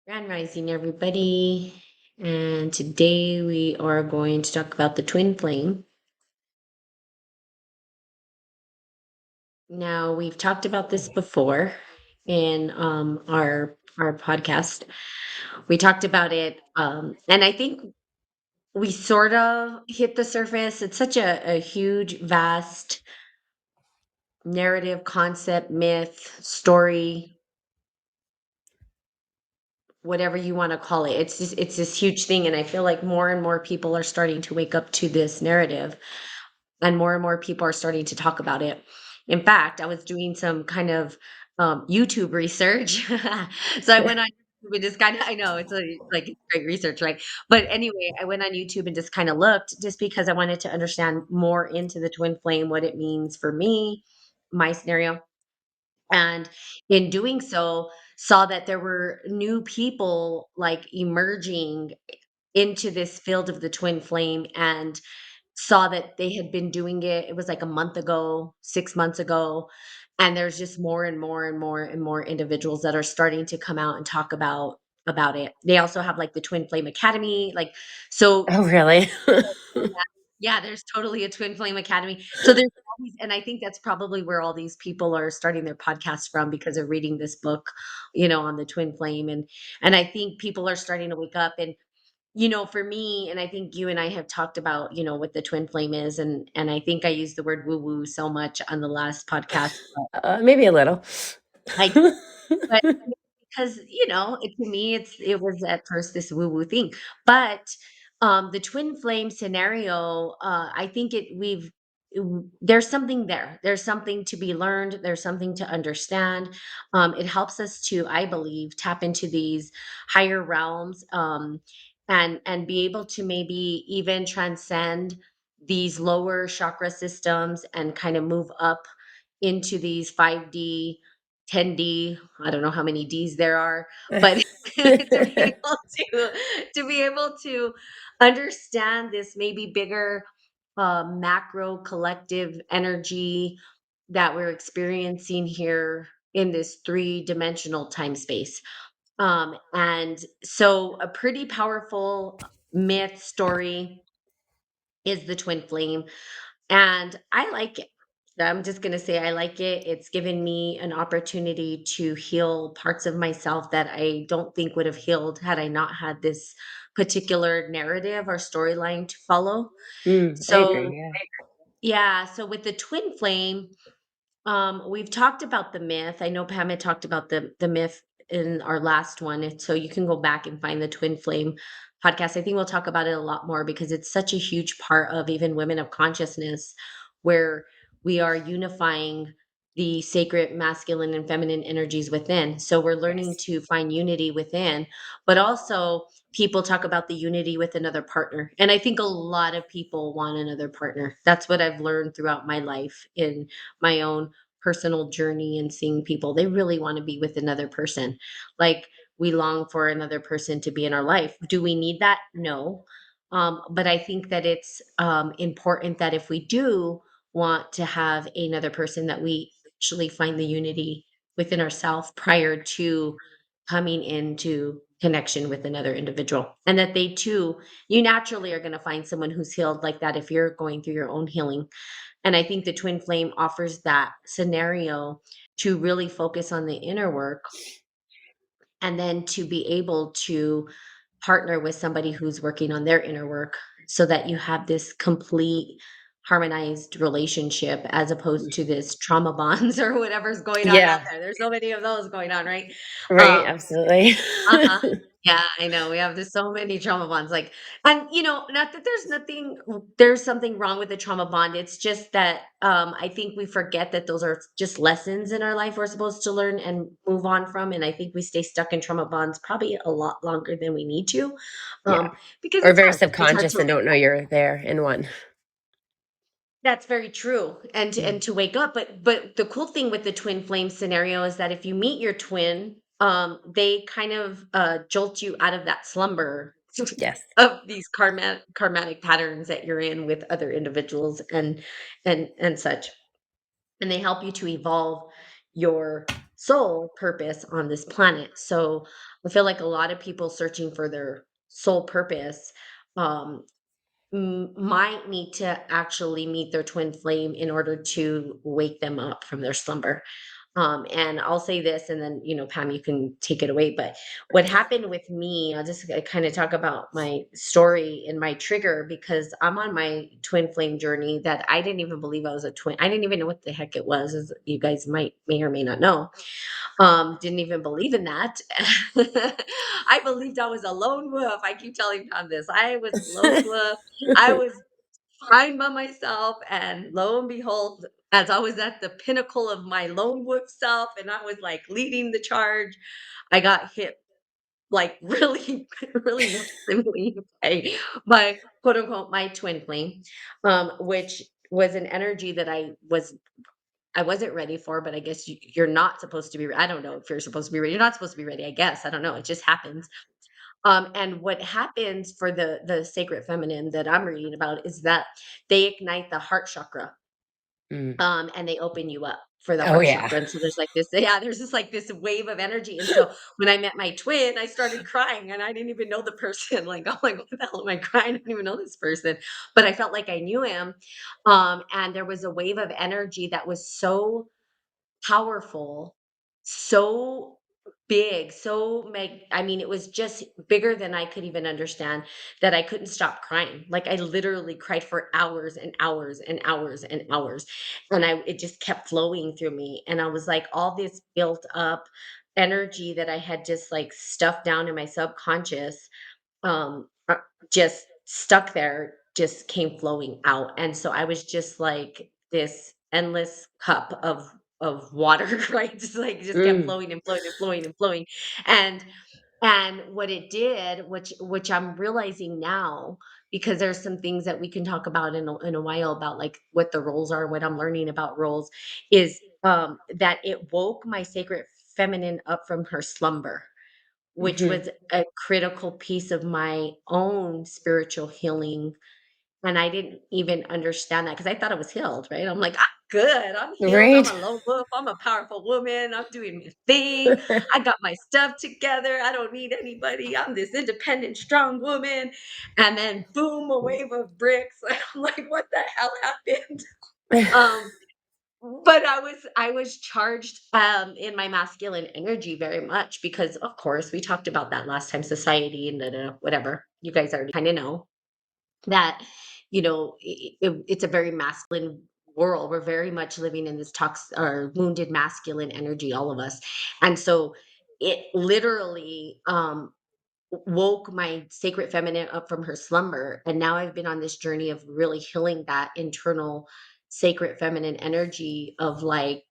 Grand Rising, everybody. And today we are going to talk about the twin flame. Now, we've talked about this before in our podcast. We talked about it, and I think we sort of hit the surface. It's such a huge, vast narrative, concept, myth, story, whatever you want to call it. It's this huge thing, and I feel like more and more people are starting to wake up to this narrative. And more people are starting to talk about it. In fact, I was doing some kind of YouTube research. So I went on YouTube and just kind of, I know it's great research, right? But anyway, I went on YouTube and just kind of looked just because I wanted to understand more into the twin flame, what it means for me, my scenario. And in doing so, saw that there were new people like emerging into this field of the twin flame and saw that they had been doing it. It was like a month ago, 6 months ago, and there's just more and more and more and more individuals that are starting to come out and talk about it. They also have like the Twin Flame Academy, like so Oh, really? yeah, there's totally a Twin Flame Academy. So there's all these, and I think that's probably where all these people are starting their podcasts from because they're reading this book, on the Twin Flame, and I think people are starting to wake up and for me, and I think you and I have talked about, what the twin flame is, and I think I used the word woo woo so much on the last podcast, Maybe a little. I but because to me it was at first this woo woo thing, but the twin flame scenario, I think there's something there. There's something to be learned. There's something to understand. It helps us to, I believe, tap into these higher realms, and be able to maybe even transcend these lower chakra systems and kind of move up into these 5D, 10D, I don't know how many Ds there are, but to be able to understand this maybe bigger macro collective energy that we're experiencing here in this three-dimensional time space. And so a pretty powerful myth story is the twin flame, and I like it. I'm just going to say I like it. It's given me an opportunity to heal parts of myself that I don't think would have healed had I not had this particular narrative or storyline to follow. I So, agree. Yeah. yeah, so with the twin flame, we've talked about the myth. I know Pam had talked about the myth in our last one, so you can go back and find the twin flame podcast. I think we'll talk about it a lot more because it's such a huge part of even women of consciousness, where we are unifying the sacred masculine and feminine energies within. So we're learning Yes. to find unity within, but also people talk about the unity with another partner. And I think a lot of people want another partner. That's what I've learned throughout my life in my own personal journey and seeing people. They really want to be with another person. Like we long for another person to be in our life. Do we need that? No. But I think that it's important that if we do want to have another person, that we actually find the unity within ourselves prior to coming into connection with another individual. And that they too, you naturally are going to find someone who's healed like that if you're going through your own healing. And I think the twin flame offers that scenario to really focus on the inner work and then to be able to partner with somebody who's working on their inner work so that you have this complete harmonized relationship as opposed to this trauma bonds or whatever's going on out Yeah. there. There's so many of those going on, right? Right. Um, Absolutely. uh-huh. Yeah, I know. We have so many trauma bonds. Like, and not that there's something wrong with the trauma bond. It's just that I think we forget that those are just lessons in our life we're supposed to learn and move on from. And I think we stay stuck in trauma bonds probably a lot longer than we need to. Yeah. Because Or it's very hard. It's hard subconscious to and don't know you're there in one. That's very true. And to wake up, but the cool thing with the twin flame scenario is that if you meet your twin, they kind of jolt you out of that slumber Yes. of these karmatic patterns that you're in with other individuals and such. And they help you to evolve your soul purpose on this planet. So I feel like a lot of people searching for their soul purpose um, might need to actually meet their twin flame in order to wake them up from their slumber. And I'll say this, and then, Pam, you can take it away. But what happened with me, I'll just kind of talk about my story and my trigger because I'm on my twin flame journey that I didn't even believe I was a twin. I didn't even know what the heck it was, as you guys may or may not know. Didn't even believe in that. I believed I was a lone wolf. I keep telling Pam this. I was a lone wolf. I was fine by myself, and lo and behold, as I was at the pinnacle of my lone wolf self and I was like leading the charge, I got hit like really, really massively by quote unquote my twin flame, which was an energy that I wasn't ready for, but I guess you're not supposed to be. I don't know if you're supposed to be ready. You're not supposed to be ready. I guess I don't know. It just happens. And what happens for the sacred feminine that I'm reading about is that they ignite the heart chakra, Mm. and they open you up for the Oh, heart yeah. chakra. And so there's like this, yeah, there's just like this wave of energy. And so when I met my twin, I started crying, and I didn't even know the person. Like, I'm like, what the hell am I crying? I didn't even know this person, but I felt like I knew him. And there was a wave of energy that was so powerful, so big, I mean, it was just bigger than I could even understand, that I couldn't stop crying. Like, I literally cried for hours and hours and hours and hours, and it just kept flowing through me, and I was like, all this built up energy that I had just, like, stuffed down in my subconscious, just stuck there, just came flowing out. And so I was just like this endless cup of water, right? Just like just kept Mm. flowing and flowing and flowing and flowing. And what it did, which I'm realizing now, because there's some things that we can talk about in a while about like what the roles are, what I'm learning about roles, is that it woke my sacred feminine up from her slumber, which Mhm. was a critical piece of my own spiritual healing, and I didn't even understand that because I thought I was healed, right? I'm like, "I'm good, I'm healed, I'm Right? a lone wolf, I'm a powerful woman, I'm doing my thing, I got my stuff together, I don't need anybody, I'm this independent, strong woman," and then boom, a wave of bricks, I'm like, "What the hell happened?" Um, but I was charged, in my masculine energy very much because, of course, we talked about that last time, society and whatever. You guys already kinda know that, it's a very masculine world. We're very much living in this or wounded masculine energy, all of us. And so it literally, woke my sacred feminine up from her slumber. And now I've been on this journey of really healing that internal sacred feminine energy of like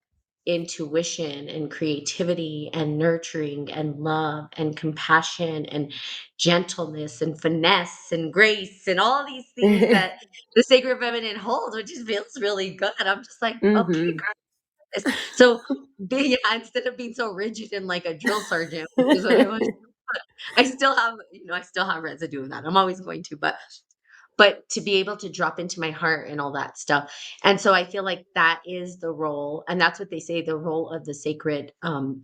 intuition and creativity and nurturing and love and compassion and gentleness and finesse and grace and all these things that the sacred feminine holds, which just feels really good. I'm just like, okay, Mhm. girl. So yeah, instead of being so rigid and like a drill sergeant, which is what I was, I still have residue of that. I'm always going to, but to be able to drop into my heart and all that stuff. And so I feel like that is the role, and that's what they say, the role of the sacred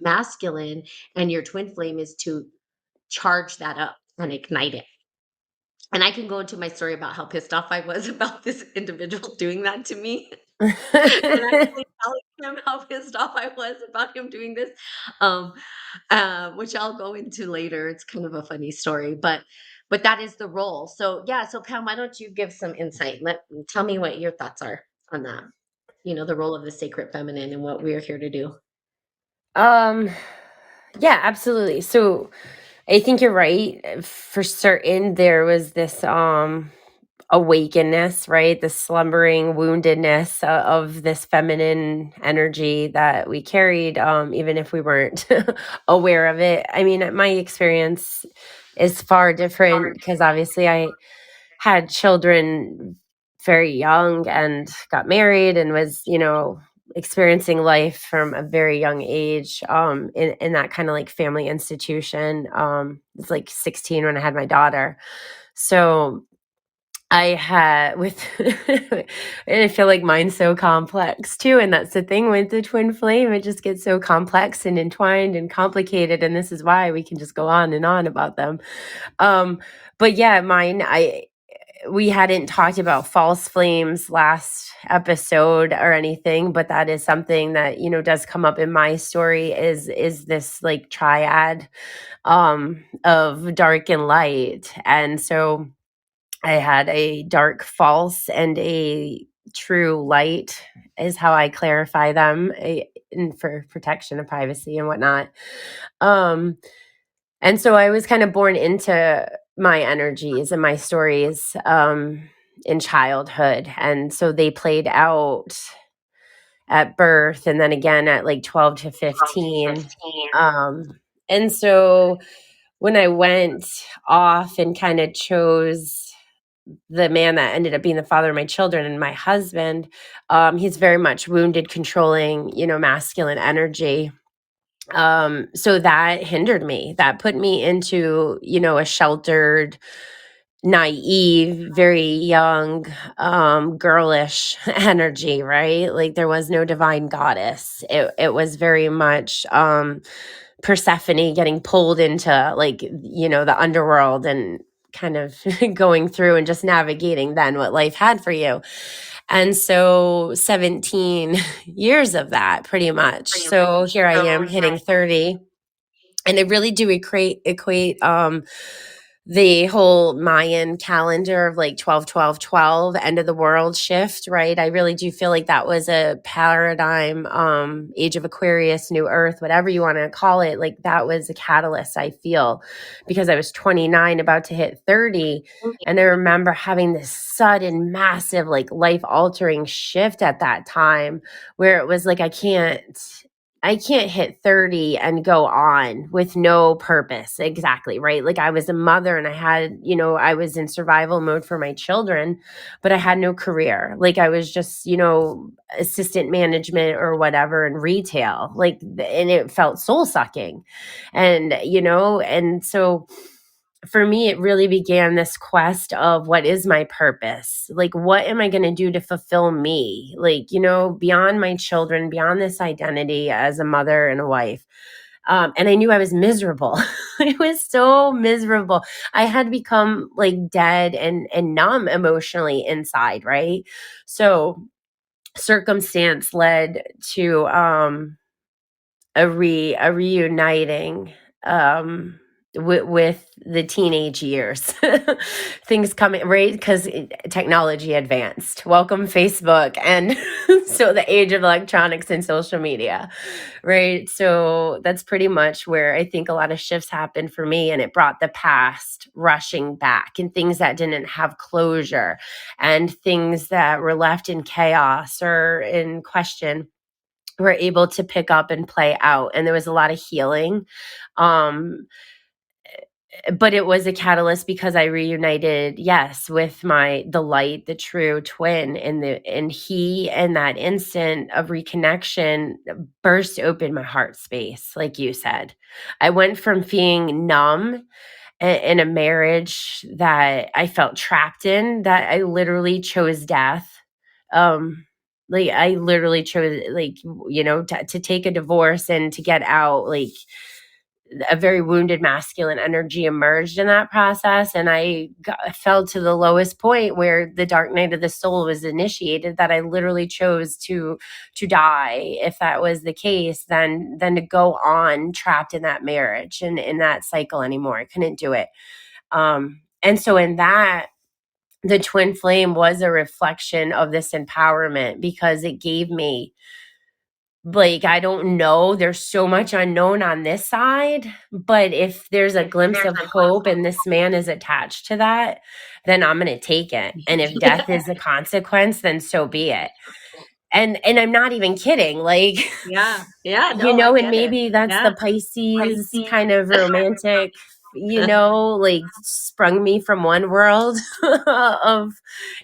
masculine and your twin flame is to charge that up and ignite it. And I can go into my story about how pissed off I was about this individual doing that to me. And actually telling him how pissed off I was about him doing this, um, which I'll go into later. It's kind of a funny story, but that is the role. So yeah, so Pam, why don't you give some insight? Tell me what your thoughts are on that. The role of the sacred feminine and what we are here to do. Um, yeah, absolutely. So I think you're right. For certain, there was this awakenness, right? The slumbering woundedness of this feminine energy that we carried, even if we weren't aware of it. I mean, my experience is far different because obviously I had children very young and got married and was, experiencing life from a very young age, in that kind of like family institution. It's like 16 when I had my daughter. So I had with and I feel like mine's so complex too, and that's the thing with the twin flame, it just gets so complex and entwined and complicated, and this is why we can just go on and on about them. Um, but yeah, mine, I we hadn't talked about false flames last episode or anything, but that is something that, does come up in my story is this like triad of dark and light. And so I had a dark false and a true light is how I clarify them, and for protection of privacy and whatnot. Um, and so I was kind of born into my energies and my stories in childhood. And so they played out at birth and then again at like 12 to 15. Um, and so when I went off and kind of chose the man that ended up being the father of my children and my husband, he's very much wounded, controlling, masculine energy. So that hindered me. That put me into, a sheltered, naive, very young, girlish energy, right? Like there was no divine goddess. It was very much Persephone getting pulled into like, the underworld and kind of going through and just navigating then what life had for you. And so 17 years of that pretty much. So here I am hitting 30, and I really do equate the whole Mayan calendar of like 12, 12, 12, end of the world shift, right? I really do feel like that was a paradigm, age of Aquarius, new earth, whatever you want to call it. Like that was a catalyst, I feel, because I was 29, about to hit 30. And I remember having this sudden, massive, like life altering shift at that time where it was like, I can't hit 30 and go on with no purpose. Exactly, right? Like I was a mother and I had, I was in survival mode for my children, but I had no career. Like I was just, assistant management or whatever in retail. Like, and it felt soul sucking. And so for me, it really began this quest of what is my purpose? Like, what am I going to do to fulfill me? Like, beyond my children, beyond this identity as a mother and a wife. And I knew I was miserable. I was so miserable. I had become like dead and numb emotionally inside, right? So circumstance led to a reuniting with the teenage years. Things coming right because technology advanced. Welcome Facebook, and so the age of electronics and social media, right? So that's pretty much where I think a lot of shifts happened for me, and it brought the past rushing back and things that didn't have closure and things that were left in chaos or in question were able to pick up and play out, and there was a lot of healing. um but it was a catalyst because I reunited, yes, with the light, the true twin, and he, in that instant of reconnection, burst open my heart space, like you said. I went from being numb in a marriage that I felt trapped in, that I literally chose death. Like I literally chose, like, to take a divorce and to get out. Like a very wounded masculine energy emerged in that process, and fell to the lowest point where the dark night of the soul was initiated, that I literally chose to die if that was the case, than to go on trapped in that marriage and in that cycle anymore. I couldn't do it. And so in that, the twin flame was a reflection of this empowerment, because it gave me, like, I don't know, there's so much unknown on this side, but if there's a glimpse of hope and this man is attached to that, then I'm going to take it. And if death is a consequence, then so be it. And I'm not even kidding. Like, Yeah. Yeah. No, I and get it. maybe that's Yeah. the Pisces kind of romantic, like sprung me from one world of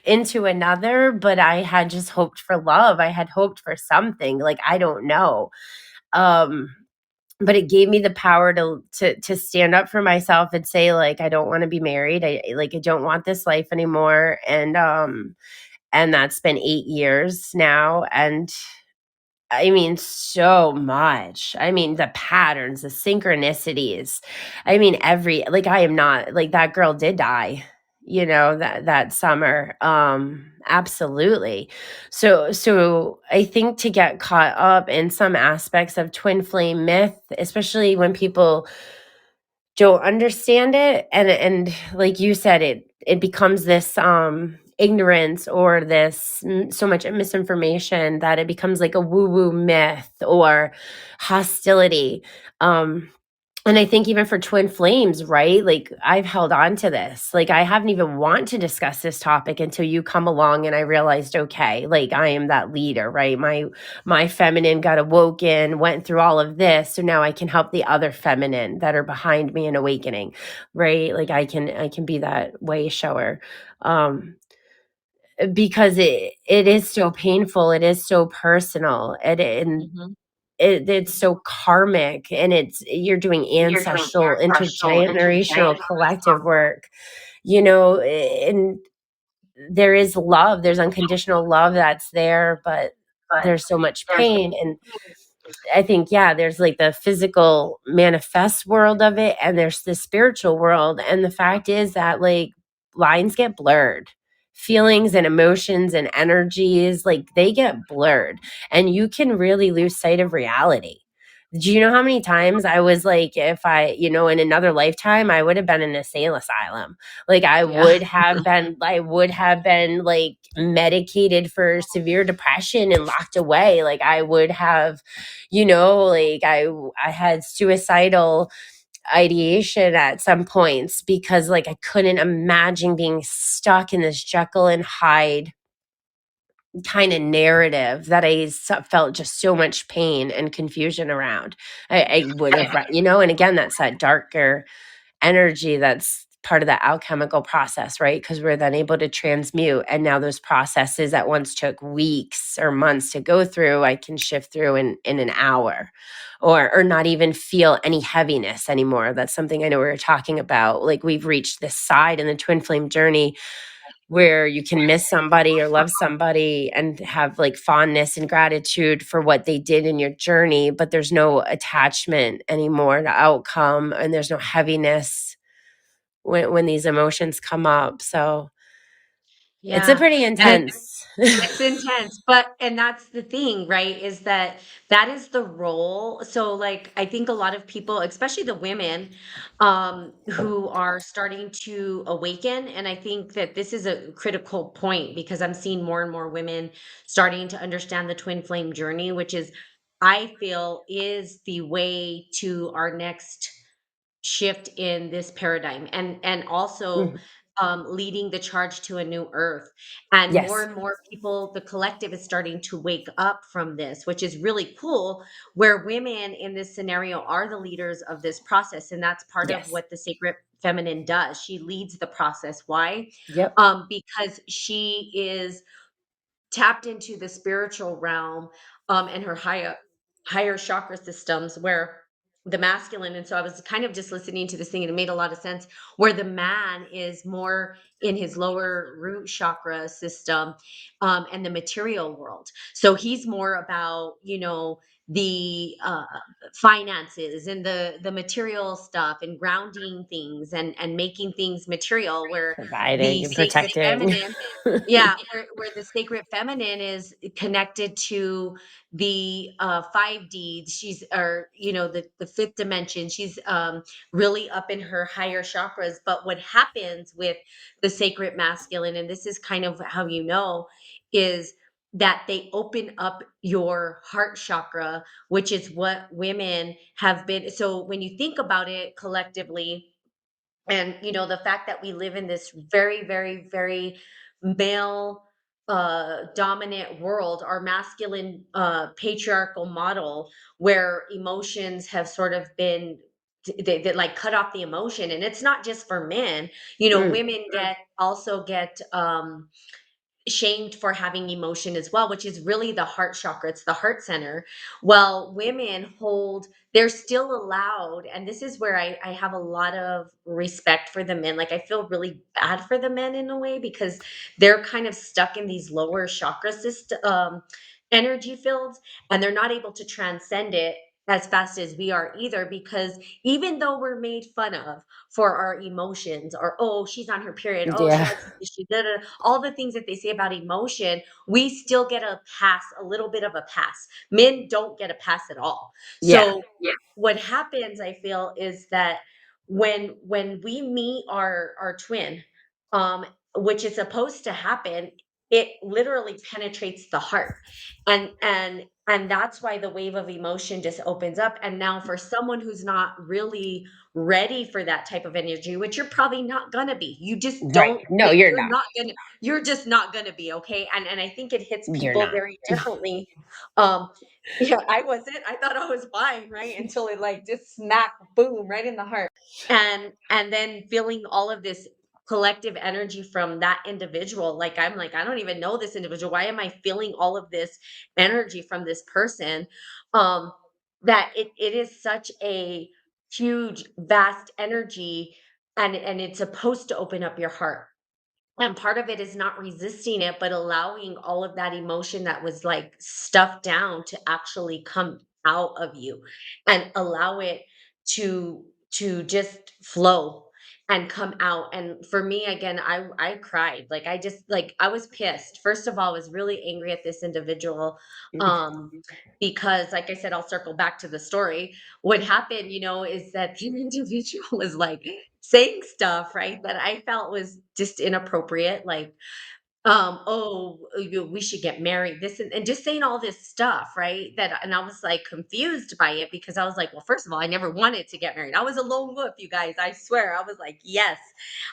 into another, but I had just hoped for love. I had hoped for something. Like, I don't know. Um but it gave me the power to stand up for myself and say, like, I don't want to be married. I don't want this life anymore. And that's been 8 years now. And I mean, so much. I mean, the patterns, the synchronicities. I mean, I am not like that girl did die, that summer. Absolutely. So I think to get caught up in some aspects of twin flame myth, especially when people don't understand it, and like you said, it becomes this ignorance, or this so much misinformation that it becomes like a woo woo myth or hostility. Um and I think even for twin flames, right? Like, I've held on to this. Like, I haven't even want to discuss this topic until you come along, and I realized, okay, like, I am that leader, right? My feminine got awoken, went through all of this, so now I can help the other feminine that are behind me in awakening, right? Like, I can be that way shower. Um because it is so painful, it is so personal, and Mhm. it's so karmic, and you're doing You're doing ancestral, ancestral intergenerational, intergenerational, collective work, and there is love, there's unconditional love that's there, but but there's so much there's pain. And I think, yeah, there's like the physical manifest world of it, and there's the spiritual world. And the fact is that, like, lines get blurred. Feelings and emotions and energies, like, they get blurred, and you can really lose sight of reality. Do you know how many times I was like, if in another lifetime, I would have been in a insane asylum. Like, yeah. I would have been like medicated for severe depression and locked away. Like, I would have, like, I had suicidal ideation at some points, because, like, I couldn't imagine being stuck in this Jekyll and Hyde kind of narrative that felt just so much pain and confusion around. I would have, and again, that's that darker energy that's part of the alchemical process, right? Because we're then able to transmute. And now those processes that once took weeks or months to go through, I can shift through in an hour, or not even feel any heaviness anymore. That's something I know we were talking about. Like, we've reached this side in the twin flame journey where you can miss somebody or love somebody and have like fondness and gratitude for what they did in your journey, but there's no attachment anymore to outcome, and there's no heaviness when these emotions come up. So it's a Yeah. pretty And intense. it's intense, and that's the thing, right? Is that that is the role. So, like, I think a lot of people, especially the women, who are starting to awaken, and I think that this is a critical point because I'm seeing more and more women starting to understand the twin flame journey, which is, I feel, is the way to our next shift in this paradigm, and also Mhm. leading the charge to a new earth. And Yes. more people, the collective is starting to wake up from this, which is really cool, where women in this scenario are the leaders of this process. And that's part of Yes. what the sacred feminine does. She leads the process. Why? Yep. Because she is tapped into the spiritual realm, and her higher chakra systems, where the masculine, and so I was kind of just listening to this thing and it made a lot of sense, where the man is more in his lower root chakra system, and the material world. So he's more about, the finances and the material stuff and grounding things and making things material, where Providing the and sacred protecting. feminine, yeah, where the sacred feminine is connected to the 5D. She's, or the fifth dimension. She's really up in her higher chakras. But what happens with the sacred masculine, and this is kind of how is that they open up your heart chakra, which is what women have been. So when you think about it collectively, and the fact that we live in this very, very, very male dominant world, our masculine patriarchal model, where emotions have sort of been, they like cut off the emotion. And it's not just for men. Mm. Women also get shamed for having emotion as well, which is really the heart chakra. It's the heart center. Well, women hold, they're still allowed. And this is where I have a lot of respect for the men. Like, I feel really bad for the men in a way because they're kind of stuck in these lower chakra system, energy fields, and they're not able to transcend it as fast as we are either, because even though we're made fun of for our emotions, or oh, she's on her period, oh, she Yeah. likes this, she da, da, da, all the things that they say about emotion, we still get a pass, a little bit of a pass. Men don't get a pass at all. Yeah. So what happens, I feel, is that when we meet our twin, um which is supposed to happen, it literally penetrates the heart, and that's why the wave of emotion just opens up. And now for someone who's not really ready for that type of energy, which you're probably not gonna be, you just Right. don't, No, you're you're not. not gonna, you're just not gonna be, okay? And I think it hits You're people not. very differently. um yeah, I wasn't, I thought I was fine, right, until it like just smack boom right in the heart. And then feeling all of this collective energy from that individual, like, I'm like, I don't even know this individual, why am I feeling all of this energy from this person? um that it is such a huge vast energy, and it's supposed to open up your heart. And part of it is not resisting it, but allowing all of that emotion that was like stuffed down to actually come out of you, and allow it to just flow and come out. And for me, again, I cried. Like, I just, like, I was pissed. First of all, I was really angry at this individual, um because, like I said, I'll circle back to the story. What happened, is that the individual was like saying stuff, right, that I felt was just inappropriate, like, "Oh, we should get married," this and just saying all this stuff, right, and I was, like, confused by it because I was like, "Well, first of all, I never wanted to get married. I was a lone wolf, you guys, I swear." I was like, "Yes."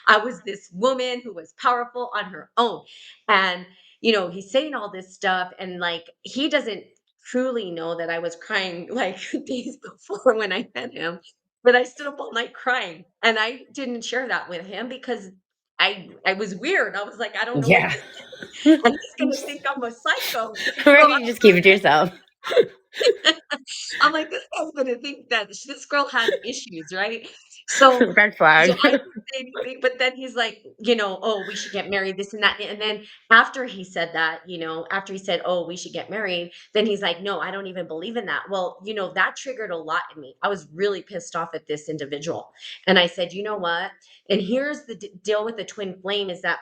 I was this woman who was powerful on her own, and, he's saying all this stuff, and, like, he doesn't truly know that I was crying, like, days before when I met him, but I stood up all night crying, and I didn't share that with him because I was weird. I was like, "I don't know what Yeah. this is, and he's gonna think I'm a psycho." Why So do you just keep it to yourself? I'm like, "This guy's gonna think that this girl has issues, right?" So Red so flag. I didn't say anything, but then he's like, "Oh, we should get married, this and that." And then after he said that, after he said, "Oh, we should get married," then he's like, "No, I don't even believe in that." Well, that triggered a lot in me. I was really pissed off at this individual. And I said, "You know what?" And here's the deal with the twin flame, is that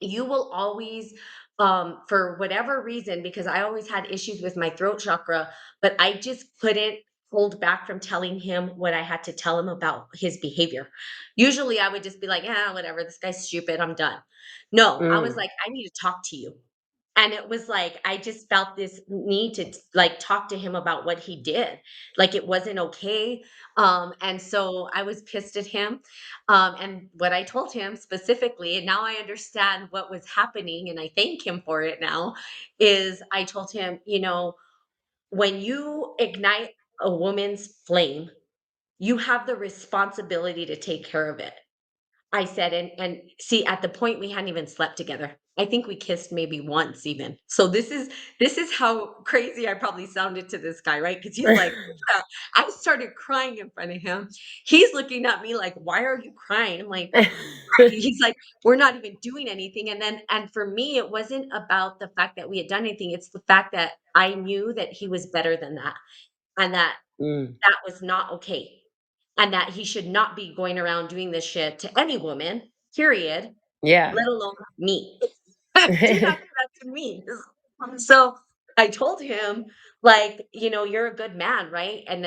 you will always, for whatever reason, because I always had issues with my throat chakra, but I just couldn't hold back from telling him what I had to tell him about his behavior. Usually I would just be like, "Yeah, whatever, this guy's stupid, I'm done." No, I was Mm. like, "I need to talk to you." And it was like, I just felt this need to like talk to him about what he did. Like, it wasn't okay. And so I was pissed at him. And what I told him specifically, and now I understand what was happening, and I thank him for it now, is I told him, when you ignite a woman's flame, you have the responsibility to take care of it. I said, and see, at the point, we hadn't even slept together. I think we kissed maybe once even. So this is how crazy I probably sounded to this guy, right? Because he's like, "Yeah." I started crying in front of him. He's looking at me like, "Why are you crying?" I'm like, he's like, "We're not even doing anything." And for me, it wasn't about the fact that we had done anything. It's the fact that I knew that he was better than that, and that Mm. that was not okay, and that he should not be going around doing this shit to any woman, period, Yeah. let alone me. Do not do that to me. So I told him, like, "You're a good man, right?" And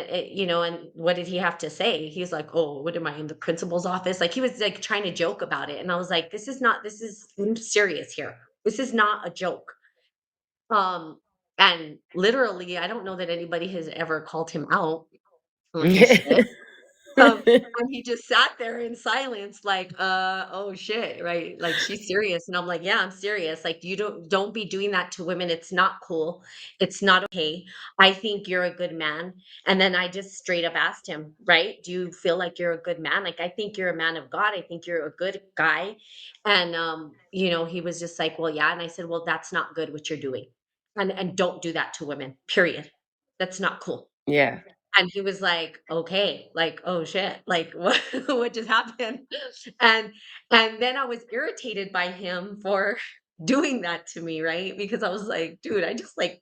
what did he have to say? He's like, "Oh, what am I in the principal's office?" Like, he was like trying to joke about it. And I was like, I'm serious here. This is not a joke. Um, and literally, I don't know that anybody has ever called him out on his shit. Um, and he just sat there in silence like, oh shit," right? Like, "She's serious." And I'm like, "Yeah, I'm serious. Like, you don't be doing that to women. It's not cool. It's not okay. I think you're a good man." And then I just straight up asked him, right? "Do you feel like you're a good man? Like, I think you're a man of God. I think you're a good guy." And he was just like, "Well, yeah." And I said, "Well, that's not good what you're doing. And don't do that to women. Period. That's not cool." Yeah. And he was like, "Okay," like, "Oh shit, like what what just happened?" And and then I was irritated by him for doing that to me, right? Because I was like, "Dude, I just like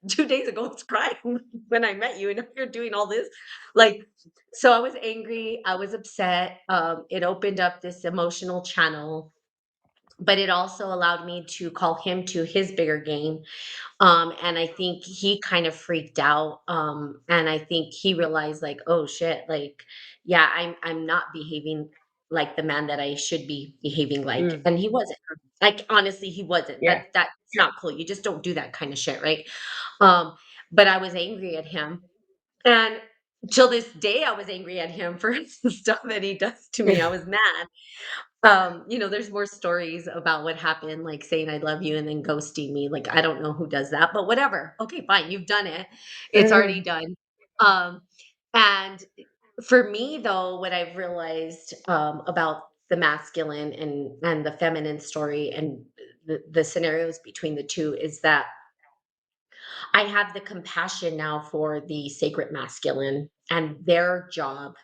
2 days ago was crying when I met you, and now you're doing all this." Like, so I was angry, I was upset. It opened up this emotional channel, but it also allowed me to call him to his bigger game. And I think he kind of freaked out. And I think he realized like, oh shit, like, yeah, I'm not behaving like the man that I should be behaving like. Mm. And he wasn't. Like honestly, he wasn't. Yeah. That's not cool. You just don't do that kind of shit, right? Um, but I was angry at him. And till this day I was angry at him for the stuff that he does to me. I was mad. There's more stories about what happened, like saying I love you and then ghosting me. Like, I don't know who does that, but whatever. Okay, fine. You've done it. It's already Mm. done. Um, and for me though, what I've realized about the masculine and the feminine story and the scenarios between the two is that I have the compassion now for the sacred masculine and their job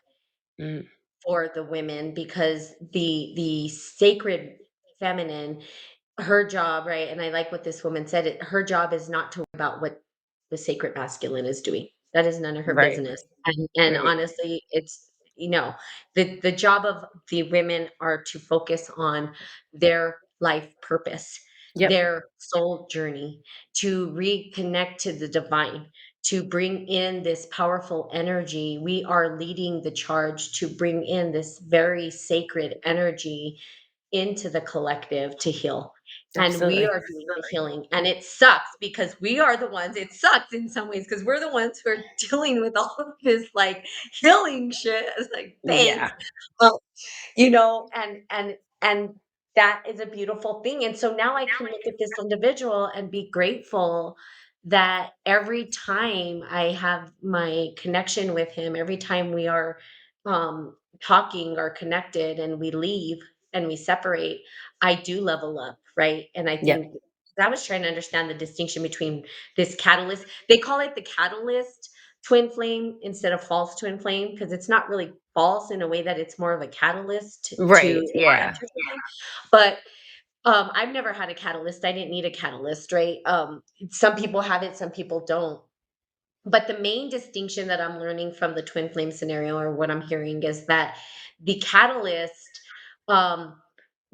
Mm. for the women because the sacred feminine, her job, right? And I like what this woman said, her job is not to worry about what the sacred masculine is doing. That is none of her Right. business. And Right. honestly, it's the job of the women are to focus on their life purpose, Yep. their soul journey, to reconnect to the divine, to bring in this powerful energy. We are leading the charge to bring in this very sacred energy into the collective to heal. And we Absolutely. are doing the healing. And it sucks because we are the ones, it sucks in some ways because we're the ones who are dealing with all of this like healing shit. It's like, thanks. Yeah. Well, and that is a beautiful thing. And so now I can look at this individual and be grateful that every time I have my connection with him, every time we are talking or connected and we leave and we separate, I do level up, right? And I Yep. think I was trying to understand the distinction between this catalyst. They call it the catalyst twin flame instead of false twin flame because it's not really false in a way that it's more of a catalyst to Right. add Yeah. to them. But I've never had a catalyst. I didn't need a catalyst, right? Some people have it, some people don't. But the main distinction that I'm learning from the twin flame scenario, or what I'm hearing, is that the catalyst um,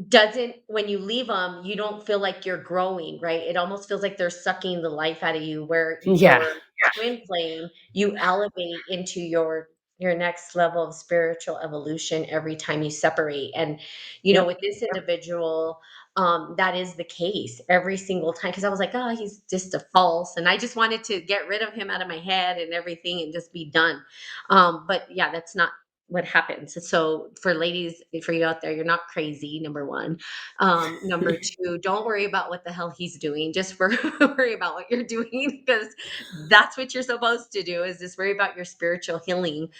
doesn't when you leave them, you don't feel like you're growing, right? It almost feels like they're sucking the life out of you, where Yeah. your twin flame, you elevate into your next level of spiritual evolution every time you separate. And Yep. with this individual, that is the case every single time. Because I was like, oh, he's just a false, and I just wanted to get rid of him out of my head and everything and just be done. But yeah, that's not what happens. So for ladies, for you out there, you're not crazy, number one. Number two, don't worry about what the hell he's doing. Just worry about what you're doing because that's what you're supposed to do is just worry about your spiritual healing.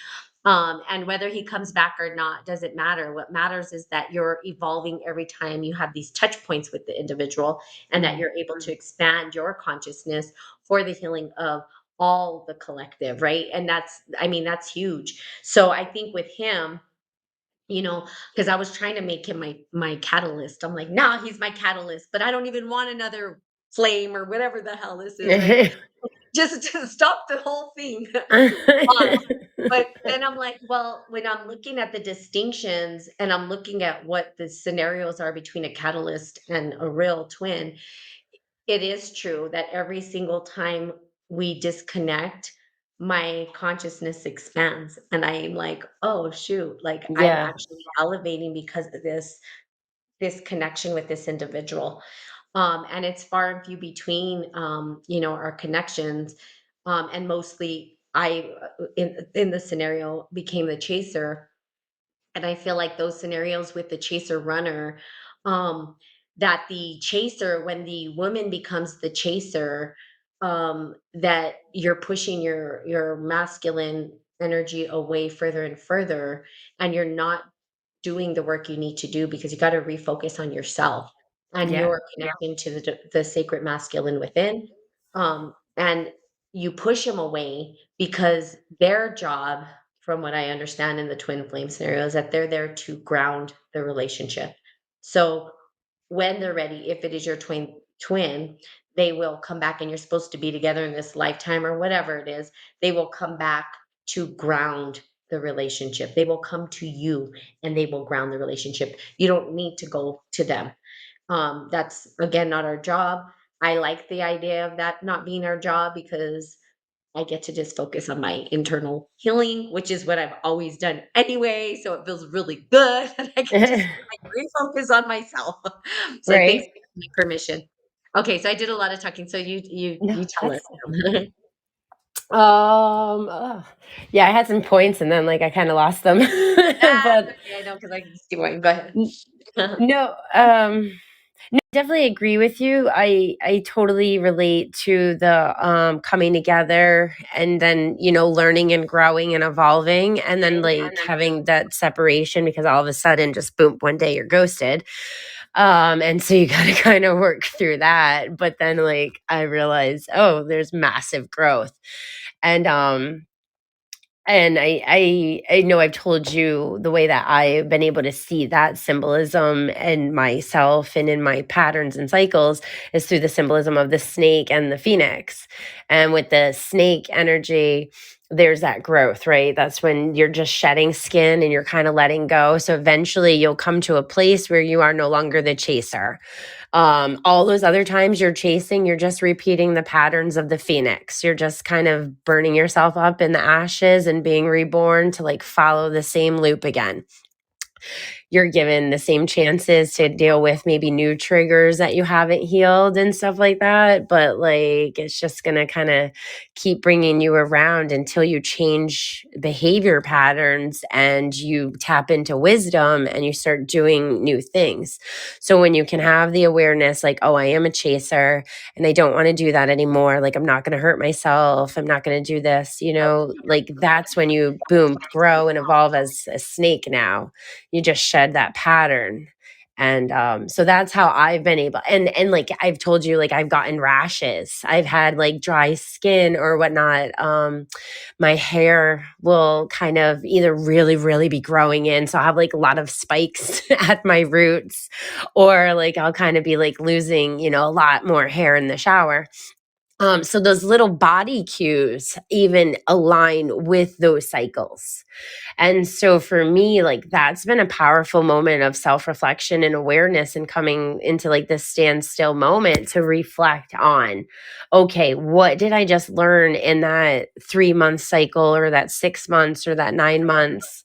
And whether he comes back or not doesn't matter. What matters is that you're evolving every time you have these touch points with the individual and that Mhm. you're able to expand your consciousness for the healing of all the collective, right? And that's huge. So I think with him, because I was trying to make him my catalyst. I'm like, no, he's my catalyst, but I don't even want another flame or whatever the hell this is, right? Just to stop the whole thing. But then I'm like, well, when I'm looking at the distinctions and I'm looking at what the scenarios are between a catalyst and a real twin, it is true that every single time we disconnect, my consciousness expands. And I'm like, oh shoot, like I'm Yeah. actually elevating because of this connection with this individual. And it's far and few between our connections. And mostly I in the scenario became the chaser, and I feel like those scenarios with the chaser runner, um, that the chaser, when the woman becomes the chaser, that you're pushing your masculine energy away further and further, and you're not doing the work you need to do because you got to refocus on yourself and Yeah. your connection to the sacred masculine within. And you push them away because their job, from what I understand in the twin flame scenario, is that they're there to ground the relationship. So when they're ready, if it is your twin, they will come back and you're supposed to be together in this lifetime or whatever it is. They will come back to ground the relationship. They will come to you and they will ground the relationship. You don't need to go to them. That's again not our job. I like the idea of that not being our job because I get to just focus on my internal healing, which is what I've always done anyway. So it feels really good that I can just like, refocus on myself. So thanks Right. for giving me permission. Okay, so I did a lot of talking. So you No, tell that's us. ugh. Yeah, I had some points and then like I kind of lost them. That's But okay. I know because I can just keep going. Go ahead. no, no, definitely agree with you. I totally relate to the coming together and then, learning and growing and evolving and then like having that separation because all of a sudden just boom, one day you're ghosted. And so you got to kind of work through that, but then like I realized, oh, there's massive growth. And I know I've told you the way that I've been able to see that symbolism in myself and in my patterns and cycles is through the symbolism of the snake and the phoenix. And with the snake energy, there's that growth, right? That's when you're just shedding skin and you're kind of letting go. So eventually you'll come to a place where you are no longer the chaser. All those other times you're chasing, you're just repeating the patterns of the phoenix. You're just kind of burning yourself up in the ashes and being reborn to like follow the same loop again. You're given the same chances to deal with maybe new triggers that you haven't healed and stuff like that. But like, it's just going to kind of keep bringing you around until you change behavior patterns and you tap into wisdom and you start doing new things. So when you can have the awareness, like, oh, I am a chaser and I don't want to do that anymore. Like, I'm not going to hurt myself. I'm not going to do this, like that's when you, boom, grow and evolve as a snake now. You just shed that pattern. And so that's how I've been able, and like I've told you, like I've gotten rashes, I've had like dry skin or whatnot. My hair will kind of either really really be growing in, so I'll have like a lot of spikes at my roots, or like I'll kind of be like losing a lot more hair in the shower. So those little body cues even align with those cycles. And so for me, like that's been a powerful moment of self reflection and awareness and coming into like this standstill moment to reflect on, okay, what did I just learn in that 3 month cycle or that 6 months or that 9 months,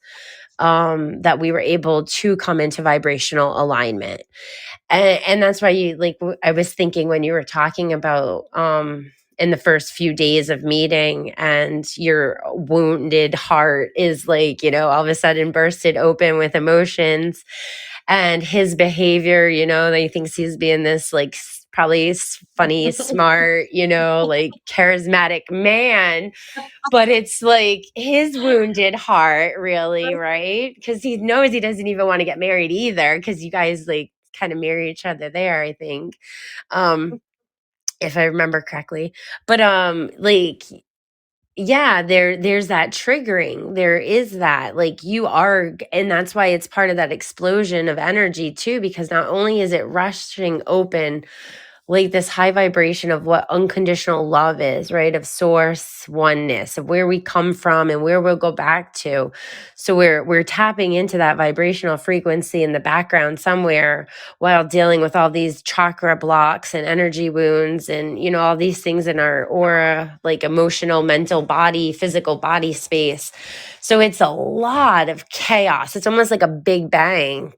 that we were able to come into vibrational alignment. And that's why you like, I was thinking when you were talking about, in the first few days of meeting and your wounded heart is like, all of a sudden bursted open with emotions and his behavior, that he thinks he's being this like probably funny, smart, like charismatic man, but it's like his wounded heart, really, right? Because he knows he doesn't even want to get married either, because you guys like kind of marry each other there, I think. If I remember correctly. But like yeah, there's that triggering. There is that like you are, and that's why it's part of that explosion of energy too, because not only is it rushing open like this high vibration of what unconditional love is, right? Of source oneness, of where we come from and where we'll go back to. So we're tapping into that vibrational frequency in the background somewhere while dealing with all these chakra blocks and energy wounds and all these things in our aura, like emotional, mental, body, physical body space. So it's a lot of chaos. It's almost like a big bang.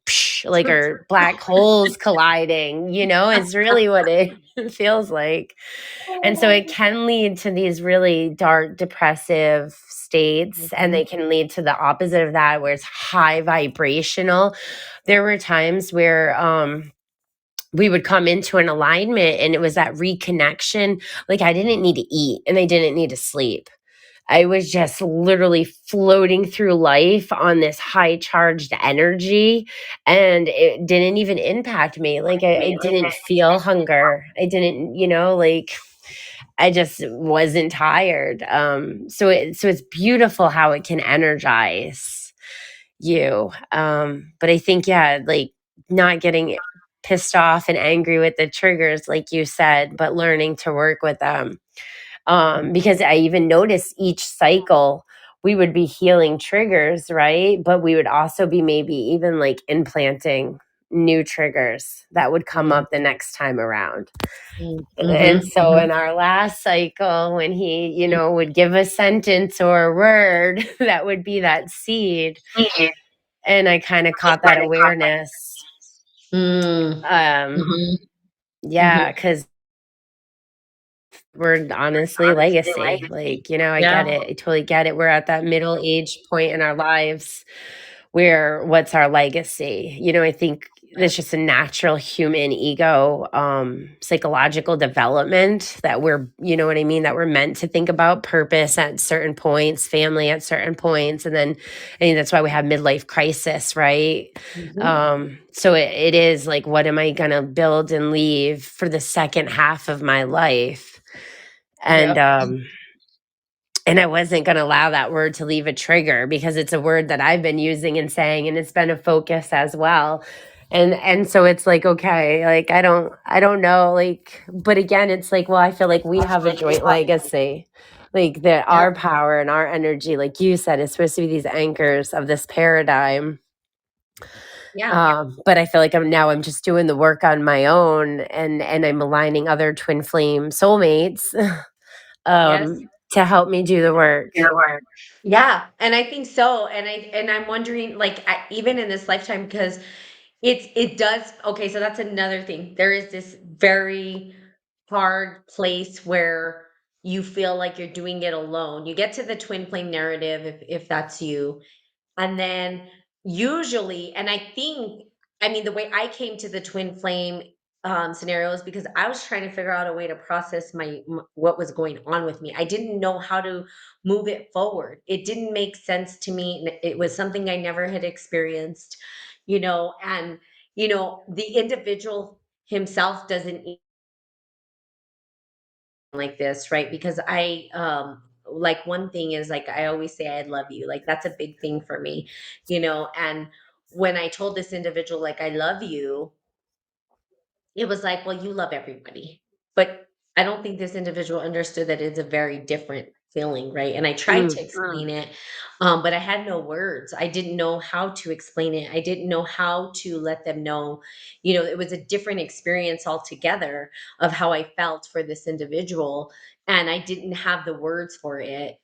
like or black holes colliding, is really what it feels like. And so it can lead to these really dark, depressive states, and Mhm. they can lead to the opposite of that, where it's high vibrational. There were times where we would come into an alignment and it was that reconnection. Like I didn't need to eat and I didn't need to sleep. I was just literally floating through life on this high charged energy, and it didn't even impact me. Like I didn't feel hunger. I didn't, like I just wasn't tired. So it's beautiful how it can energize you. But I think, yeah, like not getting pissed off and angry with the triggers, like you said, but learning to work with them. Because I even noticed each cycle we would be healing triggers, right? But we would also be maybe even like implanting new triggers that would come Mm, up the next time around. mm, And mhm. so in our last cycle, when he, would give a sentence or a word, that would be that seed. And I kind of caught that awareness. Mm, Um, mhm, yeah, mhm. because we're honestly legacy. Like, I Yeah. get it. I totally get it. We're at that middle age point in our lives where what's our legacy? I think that's just a natural human ego, psychological development that we're, you know what I mean, that we're meant to think about purpose at certain points, family at certain points. And then I think that's why we have midlife crisis, right? Mhm. So it is like, what am I going to build and leave for the second half of my life? And Yep. and I wasn't going to allow that word to leave a trigger because it's a word that I've been using and saying, and it's been a focus as well. And so it's like, okay, like I don't know, like, but again, it's like, well, I feel like we have a joint legacy, like that Yep. our power and our energy, like you said, is supposed to be these anchors of this paradigm. Yeah. But I feel like I'm just doing the work on my own, and I'm aligning other twin flame soulmates Yes. to help me do the work. Yeah, and I think so, and I'm wondering, like, even in this lifetime, because it does. Okay, so that's another thing. There is this very hard place where you feel like you're doing it alone. You get to the twin flame narrative, if that's you, and then usually, and I think, I mean, the way I came to the twin flame scenario is because I was trying to figure out a way to process what was going on with me. I didn't know how to move it forward. It didn't make sense to me. It was something I never had experienced, and the individual himself doesn't like this, right? Because like one thing is, like, I always say I love you. Like that's a big thing for me, and when I told this individual like I love you, it was like, well, you love everybody. But I don't think this individual understood that it's a very different feeling, right? And I tried to Mm, explain it, but I had no words. I didn't know how to explain it. I didn't know how to let them know, it was a different experience altogether of how I felt for this individual. And I didn't have the words for it.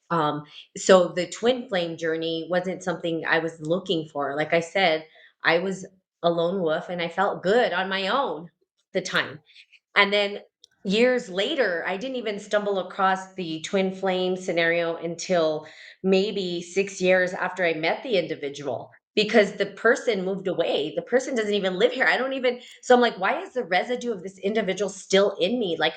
So the twin flame journey wasn't something I was looking for. Like I said, I was a lone wolf and I felt good on my own the time. And then years later, I didn't even stumble across the twin flame scenario until maybe 6 years after I met the individual, because the person moved away. The person doesn't even live here. I don't even, so I'm like, why is the residue of this individual still in me? Like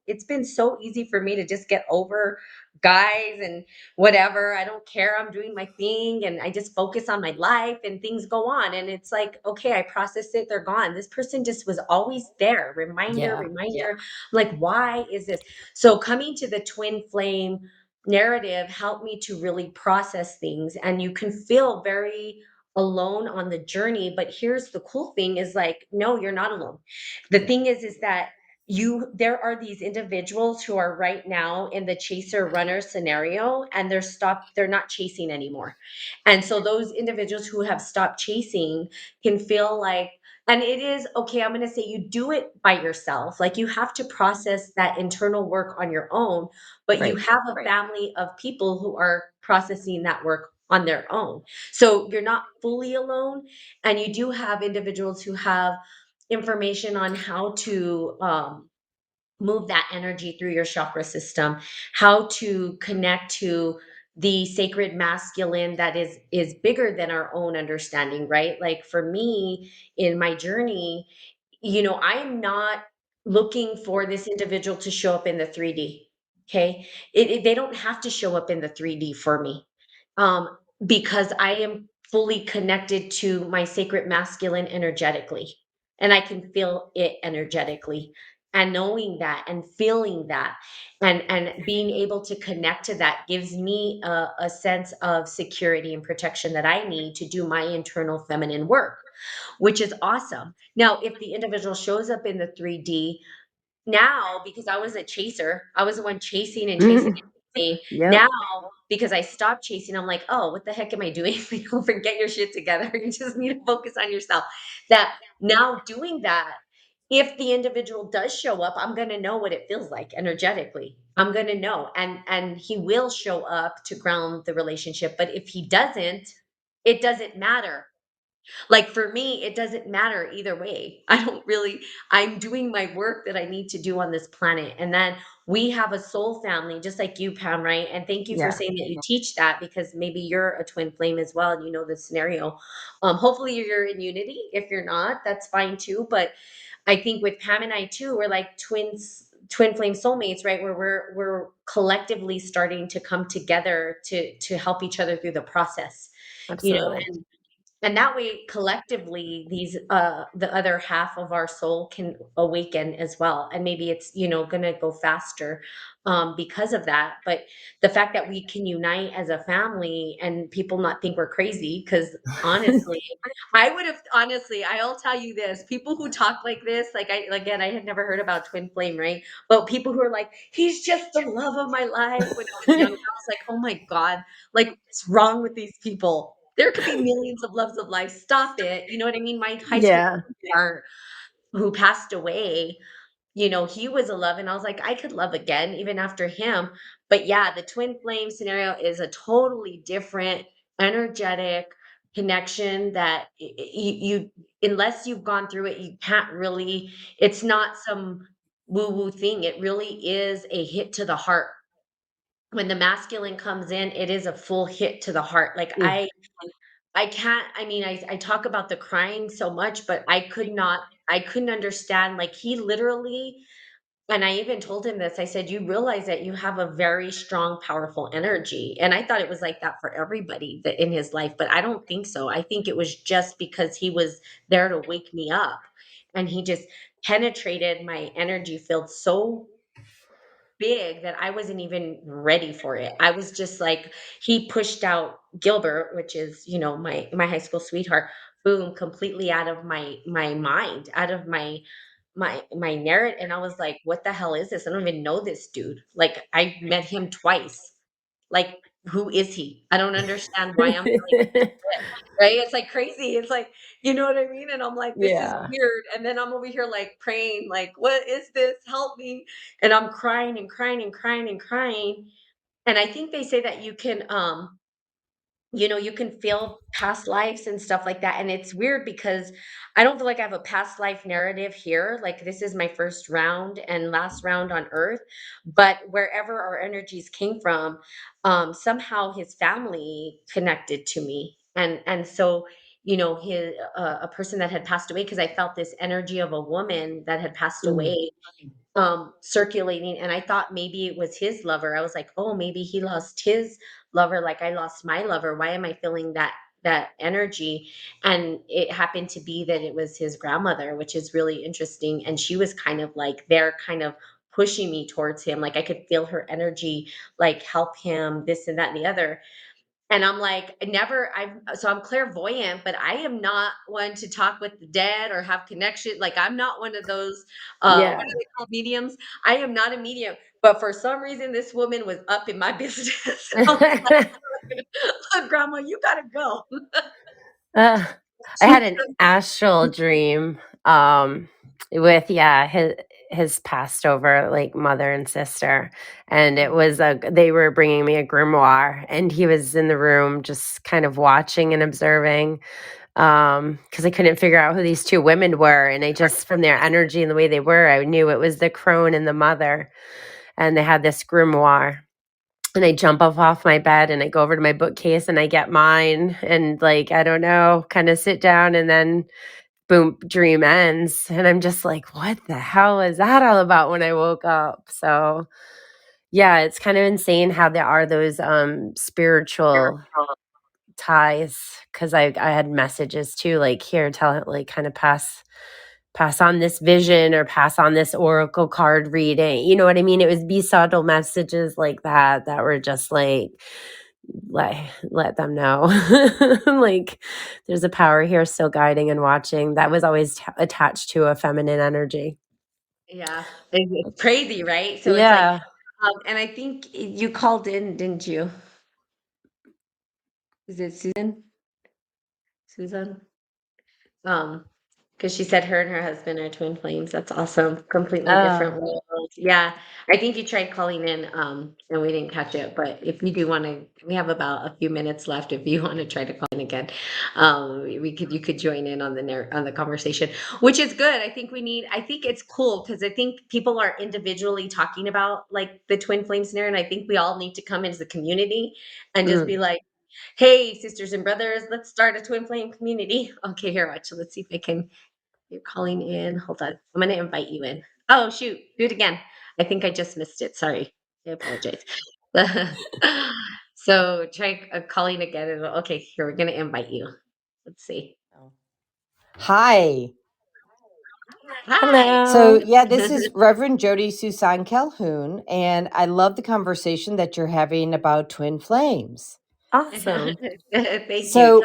it's been so easy for me to just get over guys and whatever. I don't care. I'm doing my thing and I just focus on my life and things go on. And it's like, okay, I process it. They're gone. This person just was always there. Reminder, yeah. reminder. I'm like, why is this? So coming to the twin flame narrative helped me to really process things. And you can feel very alone on the journey. But here's the cool thing is like, no, you're not alone. The thing is that there are these individuals who are right now in the chaser runner scenario and they're not chasing anymore. And so those individuals who have stopped chasing can feel like, and it is okay, I'm going to say you do it by yourself, like you have to process that internal work on your own, but you Right. have a family of people who are processing that work on their own. So you're not fully alone, and you do have individuals who have information on how to move that energy through your chakra system, how to connect to the sacred masculine that is bigger than our own understanding, right? Like for me in my journey, I am not looking for this individual to show up in the 3D. Okay. They don't have to show up in the 3D for me, um, because I am fully connected to my sacred masculine energetically. And I can feel it energetically. And knowing that and feeling that and being able to connect to that gives me a sense of security and protection that I need to do my internal feminine work, which is awesome. Now, if the individual shows up in the 3D, now, because I was a chaser, I was the one chasing and chasing and chasing. Yep. Now, because I stopped chasing, I'm like, "Oh, what the heck am I doing?" Forget your shit together. You just need to focus on yourself. That now doing that, if the individual does show up, I'm gonna know what it feels like energetically. I'm gonna know, and he will show up to ground the relationship. But if he doesn't, it doesn't matter. Like for me, it doesn't matter either way. I'm doing my work that I need to do on this planet. And then we have a soul family, just like you, Pam, right? And thank you for Yeah, saying that you teach that, because maybe you're a twin flame as well and you know the scenario. Hopefully you're in unity. If you're not, that's fine too. But I think with Pam and I too, we're like twin flame soulmates, right? Where we're collectively starting to come together to help each other through the process. You know, absolutely. and that way, collectively, the other half of our soul can awaken as well, and maybe it's, gonna go faster, because of that, but the fact that we can unite as a family and people not think we're crazy, because honestly, I'll tell you this, people who talk like this, like, again, I had never heard about twin flame, right? But people who are like, "He's just the love of my life," when I was young, I was like, "Oh my god, like, what's wrong with these people?" There could be millions of loves of life. Stop it. You know what I mean? My high school Yeah. sweetheart who passed away, he was a love, and I was like, I could love again even after him. But yeah, the twin flame scenario is a totally different energetic connection that you, unless you've gone through it, you can't really, it's not some woo woo thing. It really is a hit to the heart. When the masculine comes in, it is a full hit to the heart. Like Mm. I can't, I mean, I talk about the crying so much, but I couldn't understand, like, he literally, and I even told him this, I said, "You realize that you have a very strong, powerful energy." And I thought it was like that for everybody that in his life, but I don't think so. I think it was just because he was there to wake me up, and he just penetrated my energy field so big that I wasn't even ready for it. I was just like, he pushed out Gilbert, which is, my high school sweetheart, boom, completely out of my mind, out of my narrative. And I was like, what the hell is this? I don't even know this dude. Like, I met him twice. Like, who is he? I don't understand why I'm feeling this shit, right? It's like crazy. It's like, you know what I mean? And I'm like, this is Yeah. weird. And then I'm over here like praying, like, what is this? Help me. And I'm crying and crying and crying and crying. And I think they say that you can feel past lives and stuff like that, and it's weird because I don't feel like I have a past life narrative here, like, this is my first round and last round on Earth, but wherever our energies came from, somehow his family connected to me, and so, his a person that had passed away, because I felt this energy of a woman that had passed Mm. away, circulating, and I thought maybe it was his lover. I was like, "Oh, maybe he lost his lover like I lost my lover. Why am I feeling that energy?" And it happened to be that it was his grandmother, which is really interesting, and she was kind of like there kind of pushing me towards him. Like I could feel her energy like help him this and that and the other. And I'm like, I'm clairvoyant, but I am not one to talk with the dead or have connection. Like I'm not one of those, what Yeah. are they called, mediums? I am not a medium. But for some reason, this woman was up in my business. I was like, "Look, grandma, you gotta go." Uh, I She had an astral dream, with, yeah, his. has passed over, like mother and sister, and they were bringing me a grimoire, and he was in the room just kind of watching and observing, because I couldn't figure out who these two women were, and I just from their energy and the way they were, I knew it was the crone and the mother, and they had this grimoire. And I jump up off my bed and I go over to my bookcase and I get mine and, like, I don't know, kind of sit down, and then boom, dream ends. And I'm just like, what the hell is that all about when I woke up? So yeah, it's kind of insane how there are those spiritual ties, because I had messages too, like, here, tell it, like, kind of pass on this vision or pass on this oracle card reading. You know what I mean? It was be subtle messages like that that were just like let them know like there's a power here still guiding and watching. That was always attached to a feminine energy. Yeah, it's crazy, right? So it's like, Yeah. and I think you called in, didn't you? Is it Susan? Susan? Um, because she said her and her husband are twin flames. That's awesome. Completely different Oh. worlds. Yeah. I think you tried calling in, and we didn't catch it. But if you do want to, we have about a few minutes left. If you want to try to call in again, you could join in on on the conversation, which is good. I think it's cool because I think people are individually talking about like the twin flame scenario, and I think we all need to come as a community and just be Mm. like, hey, sisters and brothers, let's start a twin flame community. Okay, here, watch. Let's see if I can. You're calling in. Hold on. I'm going to invite you in. Oh, shoot. Do it again. I think I just missed it. Sorry. I apologize. So try calling again. Okay, here, we're going to invite you. Let's see. Hi. Hi. So, Hello. yeah, this is Reverend Jody Susan Calhoun, and I love the conversation that you're having about twin flames. Awesome. Thank you. So,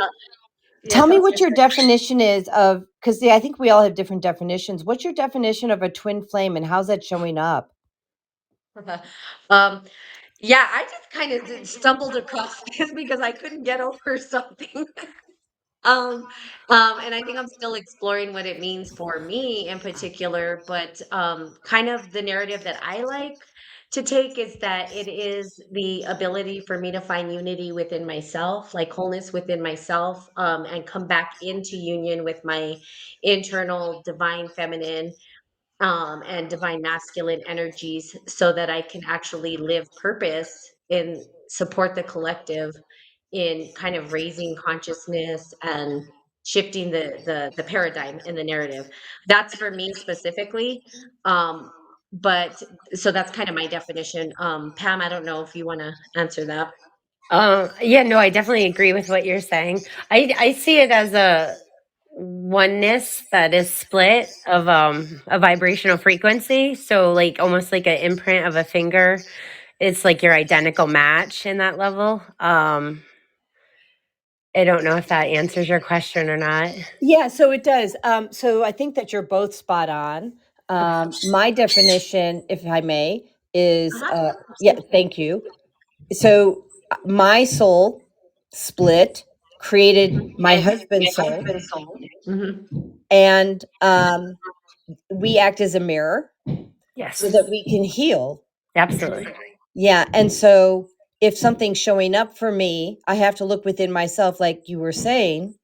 Yeah, tell me tell us what your definition is of, because I think we all have different definitions. What's your definition of a twin flame and how's that showing up? um, yeah, I just kind of stumbled across this because I couldn't get over something. Um, and I think I'm still exploring what it means for me in particular, but kind of the narrative that I like to take is that it is the ability for me to find unity within myself, like wholeness within myself, and come back into union with my internal divine feminine and divine masculine energies so that I can actually live purpose and support the collective in kind of raising consciousness and shifting the paradigm in the narrative. That's for me specifically. But so that's kind of my definition. Pam, I don't know if you want to answer that. Yeah, no, I definitely agree with what you're saying. I see it as a oneness that is split of a vibrational frequency. So like almost like an imprint of a finger. It's like your identical match in that level. I don't know if that answers your question or not. Yeah, so it does. So, I think that you're both spot on. Okay. My definition, if I may, is Uh-huh. yeah, thank you. So, my soul split, created my husband's soul, Hmm. and we act as a mirror so Yes, that we can heal. absolutely. Yeah. And so if something's showing up for me, I have to look within myself, like you were saying,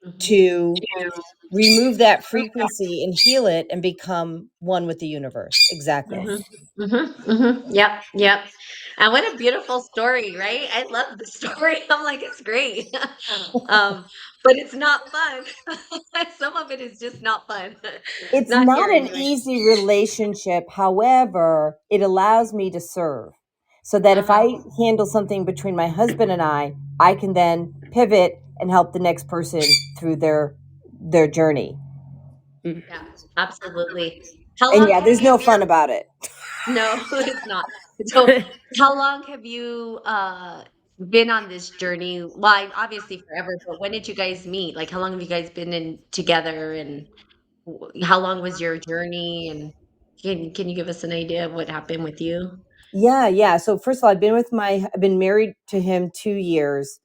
Hmm. to remove that frequency and heal it and become one with the universe. Exactly. Mhm. Mhm, mhm. Yep, yep. And what a beautiful story, right? I love the story. I'm like, it's great. Um, but it's not fun. Some of it is just not fun. It's Not not here an anyway. easy relationship. However, it allows me to serve so that if Uh-huh. I handle something between my husband and I can then pivot and help the next person through their journey. Mm. Yeah, absolutely. How And long yeah, have there's you no fun about it. No, it's not. So, how long have you been on this journey? Well, obviously forever, but when did you guys meet? Like, how long have you guys been in together and how long was your journey, and can you give us an idea of what happened with you? Yeah, yeah. So first of all, I've been married to him 2 years,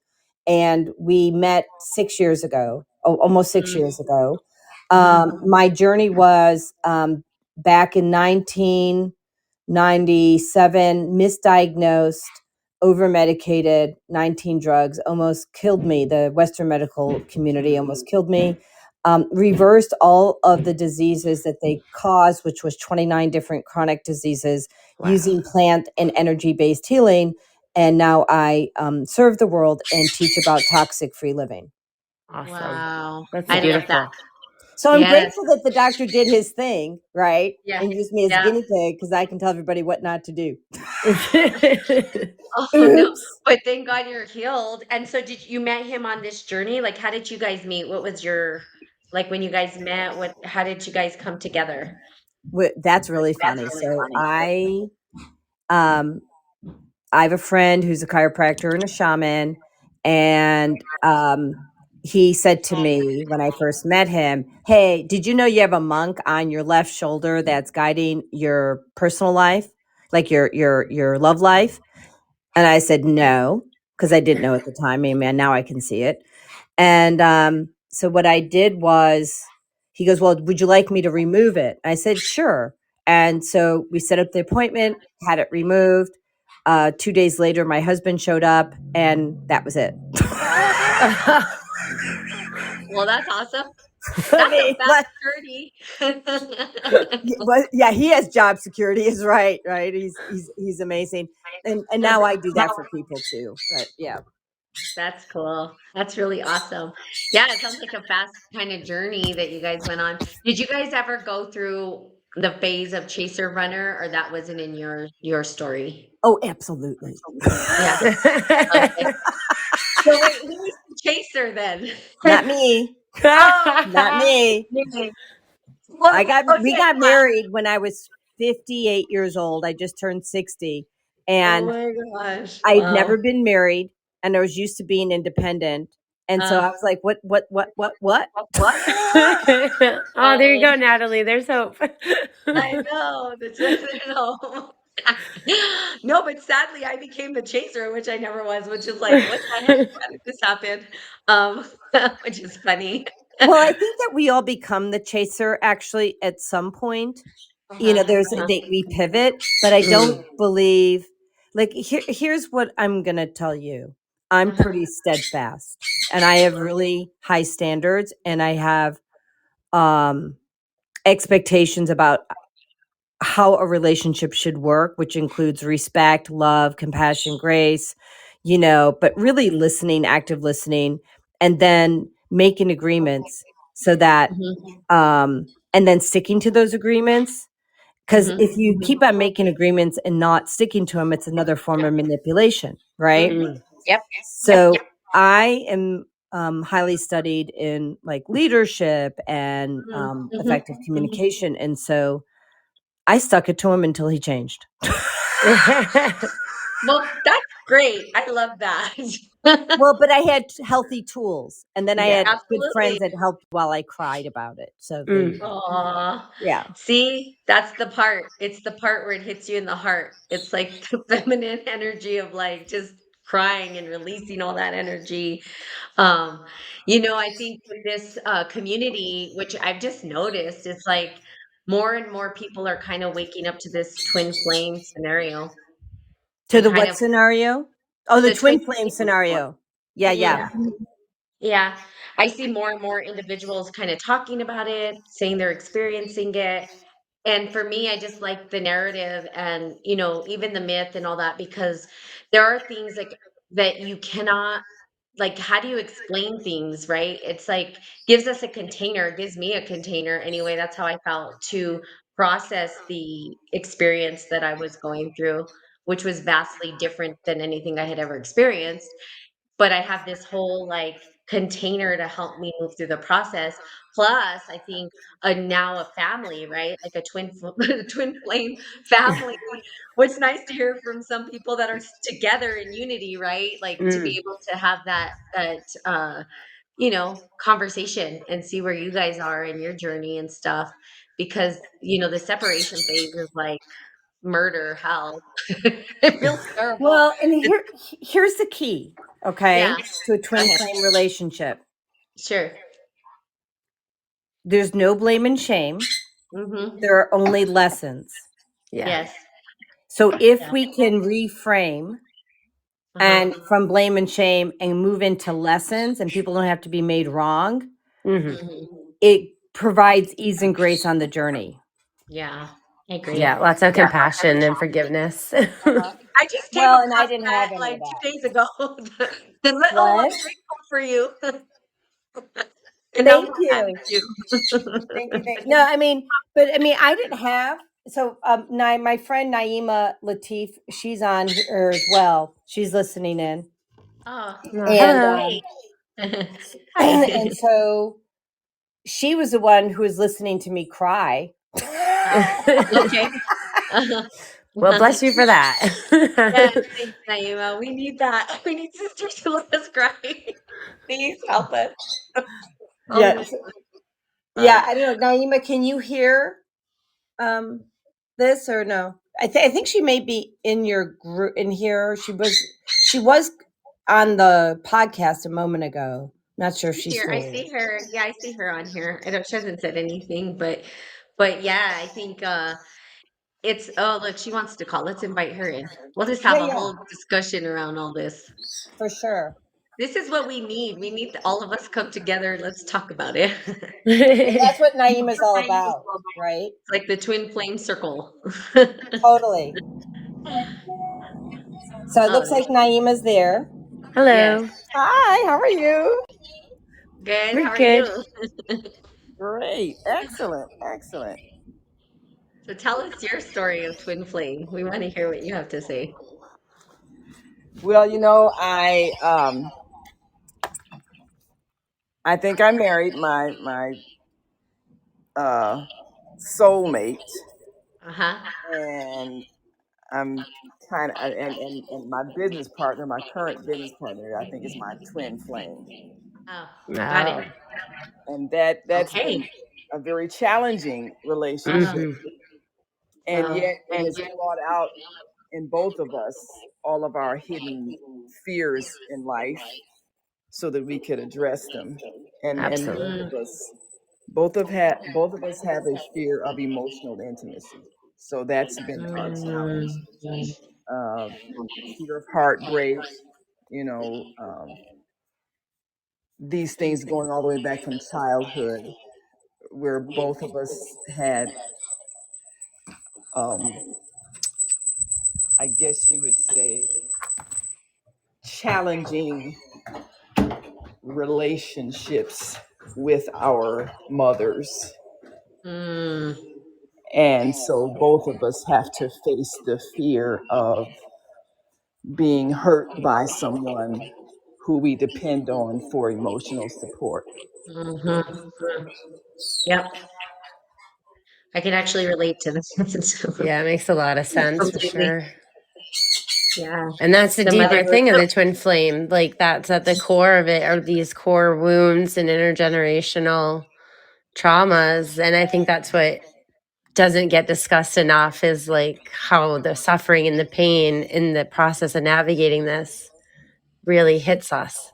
and we met 6 years ago, almost six Mm, years ago. mhm, My journey was back in 1997, misdiagnosed, over medicated, 19 drugs, almost killed me. The Western medical community almost killed me. Reversed all of the diseases that they caused, which was 29 different chronic diseases, Wow. using plant and energy based healing. And now I serve the world and teach about toxic free living. Awesome. Wow. That's I love that. beautiful. So I'm Yes. grateful that the doctor did his thing, right? Yeah. And used me as Yeah. guinea pig because I can tell everybody what not to do. Oh no, Oops. but thank God you're healed. And so did you met him on this journey? Like, how did you guys meet? What was your, like when you guys met, how did you guys come together? That's really funny. So um, I have a friend who's a chiropractor and a shaman, and he said to me when I first met him, "Hey, did you know you have a monk on your left shoulder that's guiding your personal life, like your love life?" And I said no, because I didn't know at the time. I mean, now I can see it. And so what I did was, he goes, "Well, would you like me to remove it?" I said, "Sure." And so we set up the appointment, had it removed. 2 days later, my husband showed up, and that was it. Well, that's awesome. I That's a mean, fast journey. yeah, he has job security. Is right. He's amazing, and now I do that for people too. But yeah. That's cool. That's really awesome. Yeah, it sounds like a fast kind of journey that you guys went on. Did you guys ever go through the phase of chaser runner, or that wasn't in your story? Oh, absolutely. Yeah. Okay. So wait, who was the chaser then? Not me. Oh, Not me. okay. Well, We okay. got married when I was 58 years old. I just turned 60, Oh and my gosh. I'd never Wow. been married, and I was used to being independent. And so I was like, what? What? Oh, there you go, Natalie. There's hope. I know. That's no. No, but sadly, I became the chaser, which I never was, which is like, what the heck? How did this happen? Um, which is funny. Well, I think that we all become the chaser actually at some point. We pivot, but I don't believe, like, here's what I'm going to tell you. I'm pretty steadfast, and I have really high standards, and I have um expectations about how a relationship should work, which includes respect, love, compassion, grace, but really listening, active listening, and then making agreements so that, Mhm, and then sticking to those agreements. Because mhm, if you keep on making agreements and not sticking to them, it's another form of manipulation, right? mhm. Yep. So I am highly studied in like leadership and Mhm, mhm. effective communication. And so I stuck it to him until he changed. Well, that's great. I love that. Well, but I had healthy tools, and then I Yeah. had good friends Absolutely. that helped while I cried about it. So there you Mm. go. Aw. Yeah. See, that's the part. It's the part where it hits you in the heart. It's like the feminine energy of like just crying and releasing all that energy. Um, I think with this community, which I've just noticed, it's like more and more people are kind of waking up to this twin flame scenario To and the kind what of scenario? Oh, the the twin twin flame flame. scenario. Yeah, yeah. Yeah. Yeah. I see more and more individuals kind of talking about it, saying they're experiencing it. And for me, I just like the narrative and, even the myth and all that because there are things like that you cannot like how do you explain things, right? It's like gives us a container, gives me a container anyway. That's how I felt to process the experience that I was going through, which was vastly different than anything I had ever experienced. But I have this whole, like, container to help me move through the process. Plus, I think now a family, right? Like a twin flame family. What's nice to hear from some people that are together in unity, right? Like, to be Mm. able to have conversation and see where you guys are in your journey and stuff because, the separation phase is like murder, hell. It feels terrible. Well, and It's here's the key, okay, yeah. to a Go twin ahead. flame relationship. Sure. There's no blame and shame. Mhm. there are only lessons. Yeah. Yes. So if Yeah. we can reframe Uh-huh. and from blame and shame and move into lessons and people don't have to be made wrong, Mhm. Mhm. it provides ease and grace on the journey. Yeah, I agree. Yeah, lots of compassion and forgiveness. I just came Well, and I across didn't that have any like of 2 that. days ago. I'm What? grateful for you. And now I'm Thank mad you. at you. Thank you. No, I mean, but I mean, I didn't have. So, my friend Naima Latif, she's on here as well. She's listening in, Oh, and Hello. hi. and so she was the one who was listening to me cry. Okay. Well, bless you for that. Yes, thanks, Naima. We need that. We need sisters to let us cry. Please help us. Oh Yeah, my yeah. God. I don't know, Naima. Can you hear um this or no? I think she may be in your group in here. She was on the podcast a moment ago. Not sure if she's Here, still I here. see her. Yeah, I see her on here. I don't. She hasn't said anything, but yeah, I think it's. Oh, look, she wants to call. Let's invite her in. We'll just Yeah, have a yeah, whole discussion around all this. for sure. This is what we need. We need all of us come together. Let's talk about it. That's what Naima is all about, right? It's like the twin flame circle. Totally. So it Oh, looks like Naima's there. yes. Hello. Hi, how are you? Good. We're How are good. you? Great. Excellent. Excellent. So tell us your story of twin flame. We want to hear what you have to say. Well, I think I married my uh soulmate, Uh-huh. and I'm kind of and my business partner, my current business partner, I think is my twin flame. Oh, got it. Oh. And that's Okay. been a very challenging relationship, Hmm. and Well, yet it has brought out in both of us all of our hidden fears in life so that we could address them. And Absolutely. both of us have a fear of emotional intimacy. So that's been our challenge. mm, Uh, Fear of heartbreak, you know, these things going all the way back from childhood, where both of us had, um, I guess you would say, challenging relationships with our mothers. mm, And so both of us have to face the fear of being hurt by someone who we depend on for emotional support. mhm. Yep. I can actually relate to this. Yeah, it makes a lot of sense for Completely. sure. Yeah. And that's the The deeper motherhood. thing of the twin flame. Like that's at the core of it are these core wounds and intergenerational traumas. And I think that's what doesn't get discussed enough is like how the suffering and the pain in the process of navigating this really hits us.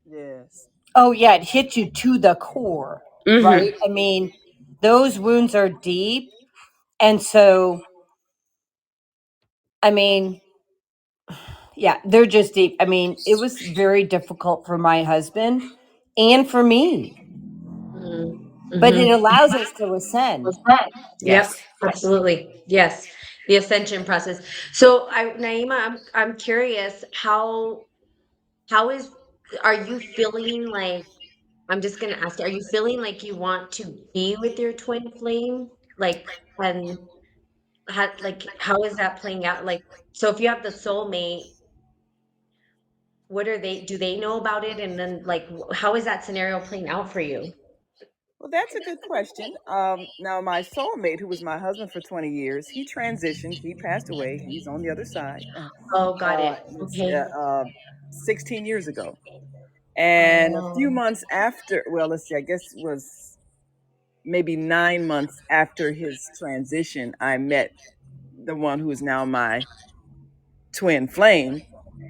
Yes. Oh yeah, it hits you to the core, Hmm. right? I mean, those wounds are deep, and so I mean, yeah, they're just deep. I mean, it was very difficult for my husband and for me, but it Mm-hmm. allows us to ascend. Yep, Yes. absolutely. Yes, the ascension process. So, Naima, I'm curious how is are you feeling like I'm just gonna ask, are you feeling like you want to be with your twin flame? Like, and how is that playing out? Like, so if you have the soulmate, what are they? Do they know about it? And then, like, how is that scenario playing out for you? Well, that's a good question. Now, my soulmate, who was my husband for 20 years, he transitioned. He passed away. He's on the other side. Oh, got it. It's Okay. 16 years ago. And a few Oh. months after, well, let's see, I guess it was maybe 9 months after his transition, I met the one who is now my twin flame,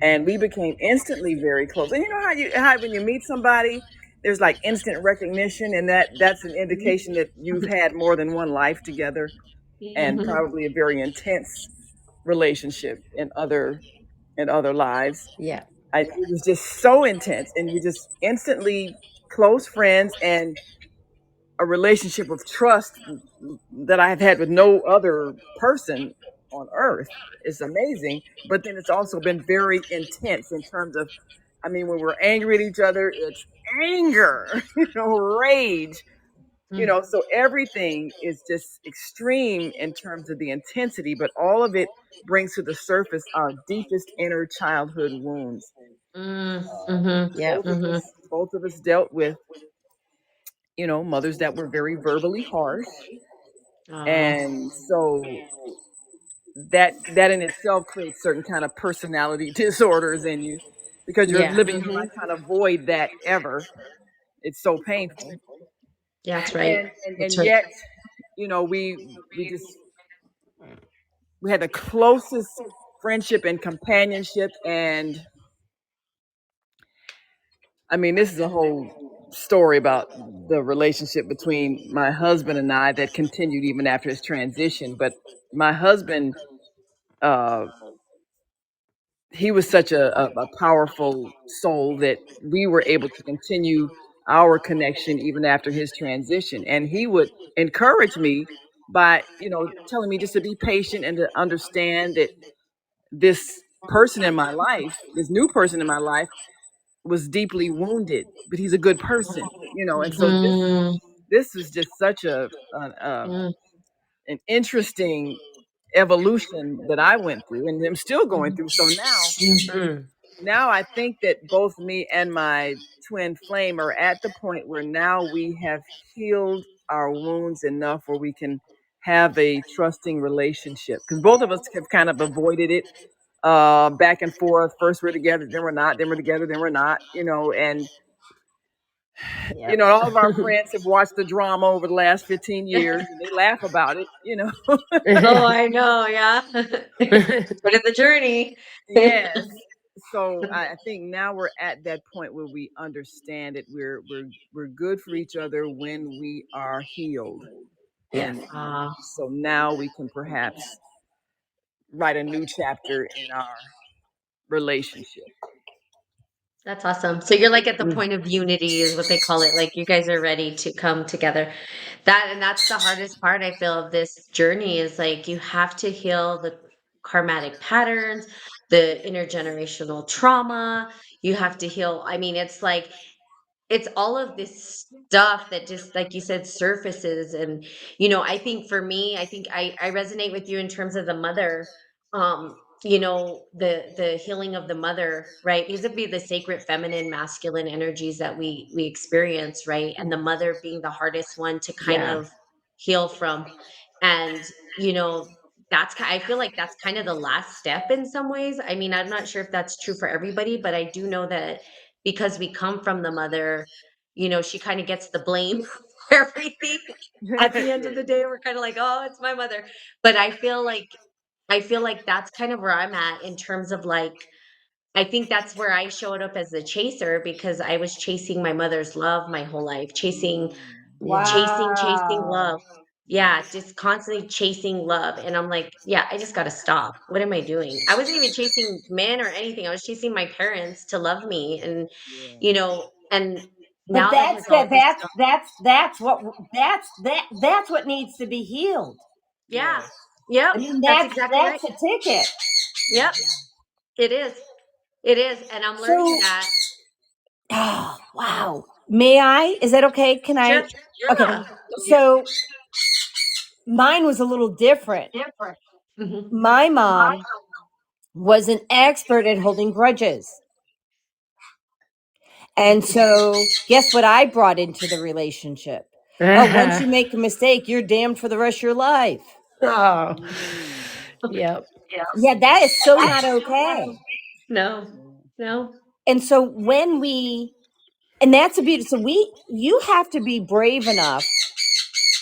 and we became instantly very close. And you know how when you meet somebody there's like instant recognition, and that's an indication that you've had more than one life together, and Mhm. probably a very intense relationship in other lives. Yeah. It was just so intense, and we just instantly close friends, and a relationship of trust that I have had with no other person on earth. Is amazing. But then it's also been very intense in terms of, I mean, when we're angry at each other, it's anger, rage, Mm. so everything is just extreme in terms of the intensity, but all of it brings to the surface our deepest inner childhood wounds. Mm. Mhm. Yeah. Mhm. Both of us dealt with, mothers that were very verbally harsh. Oh. And so that in itself creates certain kind of personality disorders in you, because you're Yeah. living your life trying to avoid that ever. It's so painful. Yeah, that's right. And That's right. yet, we just we had the closest friendship and companionship. And I mean, this is a whole story about the relationship between my husband and I that continued even after his transition. But my husband, uh, he was such a powerful soul that we were able to continue our connection even after his transition. And he would encourage me by, telling me just to be patient and to understand that this person in my life, this new person in my life, was deeply wounded, but he's a good person, And so Mm. this was just such Mm. an interesting evolution that I went through, and I'm still going through. So Mm. now I think that both me and my twin flame are at the point where now we have healed our wounds enough where we can have a trusting relationship, because both of us have kind of avoided it, back and forth. First we're together, then we're not, then we're together, then we're not, and Yep. all of our friends have watched the drama over the last 15 years, and they laugh about it. Oh, I know, yeah. But in the journey. Yes. So I think now we're at that point where we understand that we're good for each other when we are healed. Yes. And so now we can perhaps write a new chapter in our relationship. That's awesome. So you're like at the Mm. point of unity is what they call it. Like you guys are ready to come together. That's the hardest part I feel of this journey is like you have to heal the karmatic patterns, the intergenerational trauma. You have to heal. I mean, it's like it's all of this stuff that just like you said surfaces. And I think for me, I resonate with you in terms of the mother, the healing of the mother, right? These would be the sacred feminine masculine energies that we experience, right? And the mother being the hardest one to kind Yeah. of heal from. And I feel like that's kind of the last step in some ways. I mean, I'm not sure if that's true for everybody, but I do know that because we come from the mother, she kind of gets the blame for everything. At the end of the day, we're kind of like, oh, it's my mother. But I feel like that's kind of where I'm at in terms of like, I think that's where I showed up as the chaser because I was chasing my mother's love my whole life, chasing, Yeah. chasing Wow. love. Yeah, just constantly chasing love. And I'm like, yeah, I just got to stop. What am I doing? I wasn't even chasing men or anything. I was chasing my parents to love me. And But now that has all just stopped. that's what needs to be healed. Yeah. Yes. Yep. I mean, That's exactly right. that's a ticket. Yep. It is. It is. And I'm learning So, that. oh, wow. May I? Is that okay? Can Sure. I? Okay. Yeah. So mine was a little different. Mhm. My mom was an expert at holding grudges. And so, guess what I brought into the relationship? Oh, once you make a mistake, you're damned for the rest of your life. Oh. Mm. Yep. Yeah, that is so not okay. No. Yeah. No. And so and that's a beautiful. You have to be brave enough.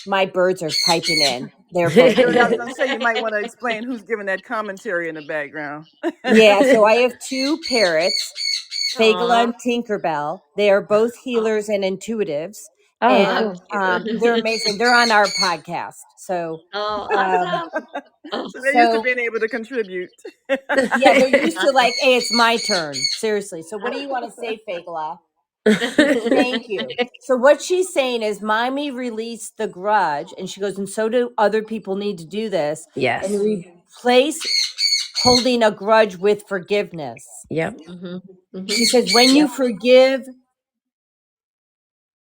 My birds are piping in. They're both I was here. gonna say, you might want to explain who's giving that commentary in the background. Yeah, so I have two parrots. Fagala Aw. and Tinkerbell. They are both healers and intuitives, Oh, and cool. they're amazing. They're on our podcast, so Oh, um, awesome. Oh, So they're used to so being able to contribute. yeah, they're used to like, hey, it's my turn. Seriously. So what do you want to say, Fagala? Thank you. So what she's saying is, mommy released the grudge, and she goes, and so do other people need to do this, Yes. and replace holding a grudge with forgiveness. Yep. Mhm, mhm. She says, when you forgive,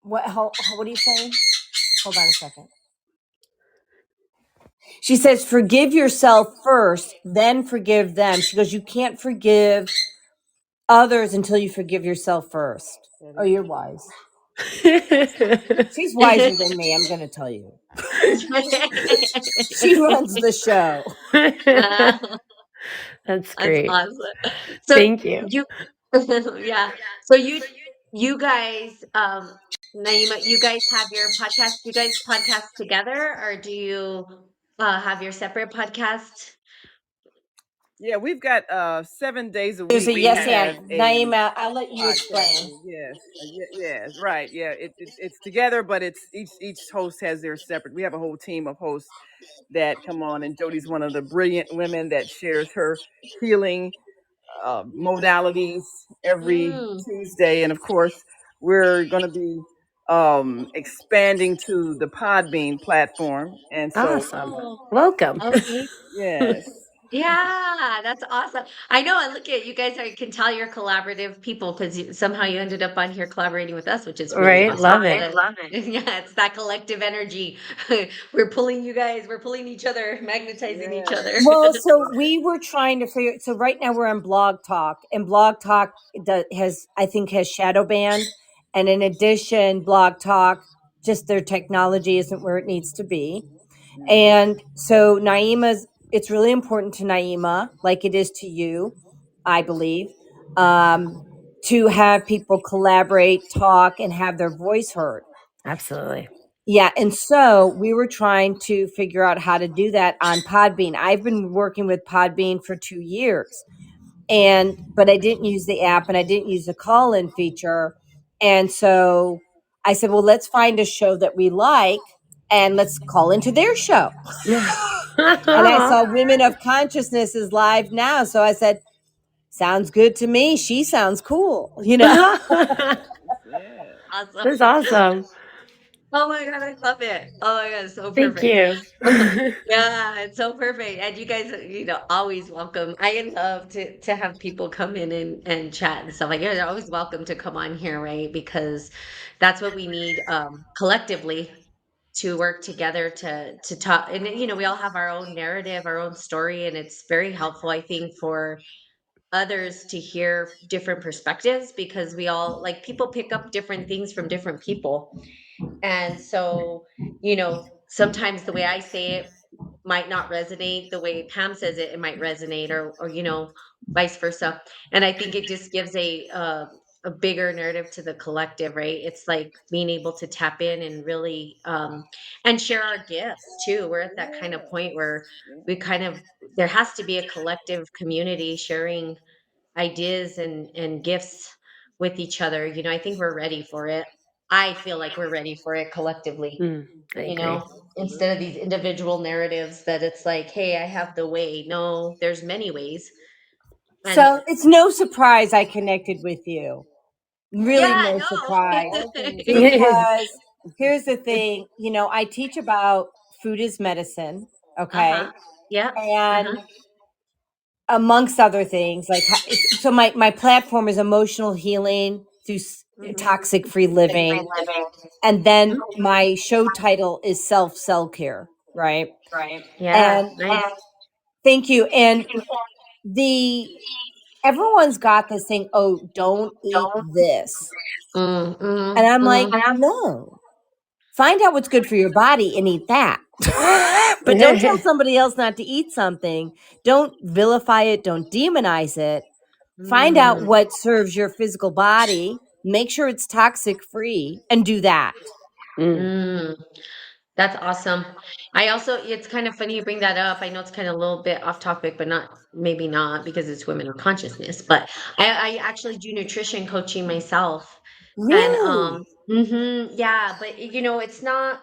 what are you saying? Hold on a second. She says, forgive yourself first, then forgive them. She goes, you can't forgive others until you forgive yourself first. Oh, you're wise. She's wiser than me, I'm going to tell you. She runs the show. That's That's great. awesome. So Thank you. yeah. So you guys, Naima, you guys have your podcast. Do you guys podcast together, or do you have your separate podcast? Yeah, we've got 7 days a There's week. a We yes have and. a Naima, I'll let you podcast. explain. Yes, yes, right. Yeah, it's together, but it's each host has their separate. We have a whole team of hosts that come on, and Jody's one of the brilliant women that shares her healing modalities every Mm. Tuesday, and of course, we're going to be expanding to the Podbean platform, and so Awesome. Oh, Welcome. okay. yes. Yeah, that's awesome. I know. And look at you guys. I can tell you're collaborative people because somehow you ended up on here collaborating with us, which is really Right? awesome. Love it. Yeah, it's that collective energy. We're pulling you guys. We're pulling each other, magnetizing each Yes. other. Well, so we were trying to figure. So right now we're on Blog Talk, and Blog Talk has shadow banned, and in addition, Blog Talk just their technology isn't where it needs to be, and so Naima's. It's really important to Naima, like it is to you, I believe, to have people collaborate, talk, and have their voice heard. Absolutely. Yeah, and so we were trying to figure out how to do that on Podbean. I've been working with Podbean for 2 years. But I didn't use the app and I didn't use the call-in feature. And so I said, well, let's find a show that we like and let's call into their show. And I saw Women of Consciousness is live now. So I said, sounds good to me. She sounds cool, Yes. Awesome. That's awesome. Oh my God, I love it. Oh my God, it's so Thank perfect. you. Yeah, it's so perfect. And you guys, always welcome. I love to have people come in and chat and stuff like that. You're always welcome to come on here, right? Because that's what we need collectively to work together to talk. And we all have our own narrative, our own story, and it's very helpful, I think, for others to hear different perspectives because we all like people pick up different things from different people. And so, sometimes the way I say it might not resonate the way Pam says it might resonate or vice versa. And I think it just gives a bigger narrative to the collective, right? It's like being able to tap in and really and share our gifts too. We're at that kind of point where we kind of there has to be a collective community sharing ideas and gifts with each other. I think we're ready for it. I feel like we're ready for it collectively, I agree. instead of these individual narratives that it's like, hey, I have the way. No, there's many ways. And So it's no surprise I connected with you. Really yeah, no surprise. no. Because here's the thing, I teach about food is medicine, okay? Uh-huh. Yeah. And Uh-huh. amongst other things, like so my platform is emotional healing through toxic free living. And then my show title is self care, right? Yeah. And Nice. thank you. And everyone's got this thing, oh, don't eat this. And I'm like, no. Find out what's good for your body and eat that. But don't tell somebody else not to eat something. Don't vilify it. Don't demonize it. Find out what serves your physical body. Make sure it's toxic free and do that. Mm. That's awesome. I also it's kind of funny you bring that up. I know it's kind of a little bit off topic, but not maybe not because it's women of consciousness. But I actually do nutrition coaching myself. And Really? yeah, but it's not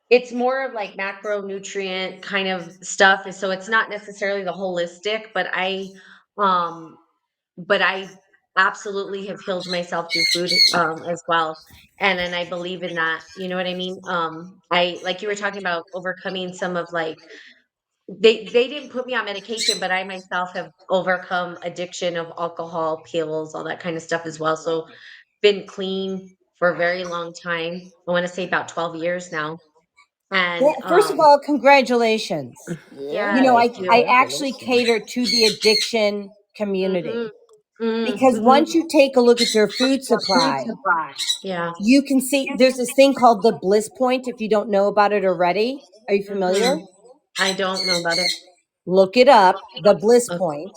it's more of like macronutrient kind of stuff. So it's not necessarily the holistic, um but I absolutely have healed myself through food, as well, and I believe in that, you know what I mean? I like you were talking about overcoming some of, like they didn't put me on medication, but I myself have overcome addiction of alcohol, pills, all that kind of stuff as well, so been clean for a very long time. I wanna say about 12 years now, Yeah, and, first of all, congratulations. You yeah, know, Yes, thank I you. actually congratulations. cater to the addiction community Mhm. Mm, because mhm. once you take a look at your food Food supply, supply. Yeah. you can see there's this thing called the bliss point. If you don't know about it already, are you familiar? Mhm. I don't know about it. Look it up, the bliss Okay. point.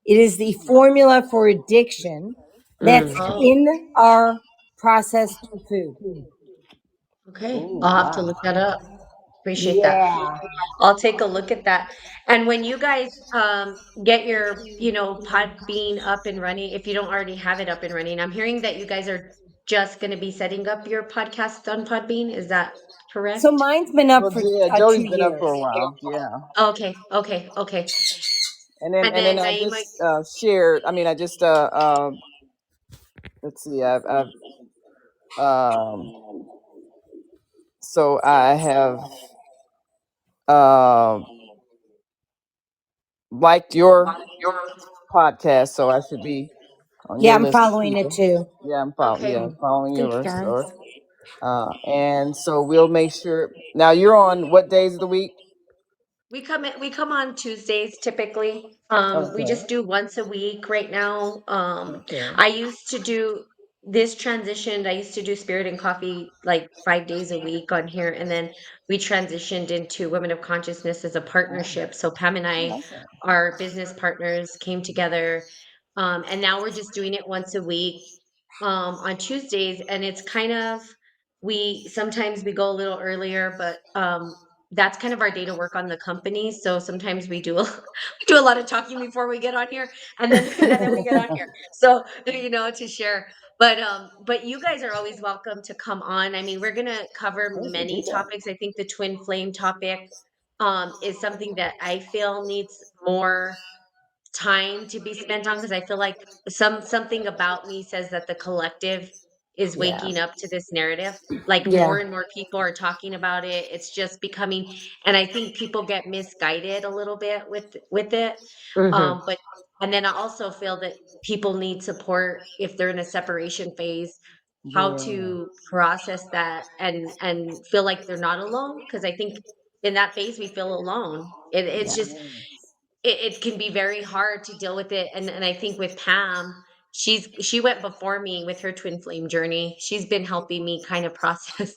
It is the formula for addiction that's Mm. Oh, in our processed food. okay. Oh, I'll have to wow. look that up. Appreciate that. Yeah. I'll take a look at that. And when you guys get your, Podbean up and running, if you don't already have it up and running, I'm hearing that you guys are just going to be setting up your podcast on Podbean. Is that So correct? mine's been up Well, for yeah, 2 Jody's been up years. for a while. Yeah. Okay, okay, okay. And And then then I Naima, just shared. I mean, I just let's see. I've um so I have um liked your podcast, so I should be on Yeah, your I'm list of following it people. too. Yeah, okay. following Thank you, yours. guys. And so we'll make sure. Now you're on what days of the week? We come on Tuesdays typically. We Okay. just do once a week right now. Okay. I used to do this transitioned. I used to do Spirit and Coffee like 5 days a week on here, and then we transitioned into Women of Consciousness as a partnership. So Pam and I I, like that. our business partners, came together, and now we're just doing it once a week, on Tuesdays, and it's kind of we sometimes we go a little earlier, but that's kind of our day to work on the company. So sometimes we do we do a lot of talking before we get on here, and then and then we get on here. So to share. But you guys are always welcome to come on. I mean, we're gonna cover We can do many that. topics. I think the twin flame topic is something that I feel needs more time to be spent on because I feel like something about me says that the collective is Yeah. waking up to this narrative. Like Yeah. more and more people are talking about it. It's just becoming, and I think people get misguided a little bit with it. Hmm. But and then I also feel that people need support if they're in a separation phase, how Yeah. to process that and feel like they're not alone. Because I think in that phase we feel alone. It's Yeah. just it can be very hard to deal with it, and I think with Pam, she went before me with her twin flame journey. She's been helping me kind of process.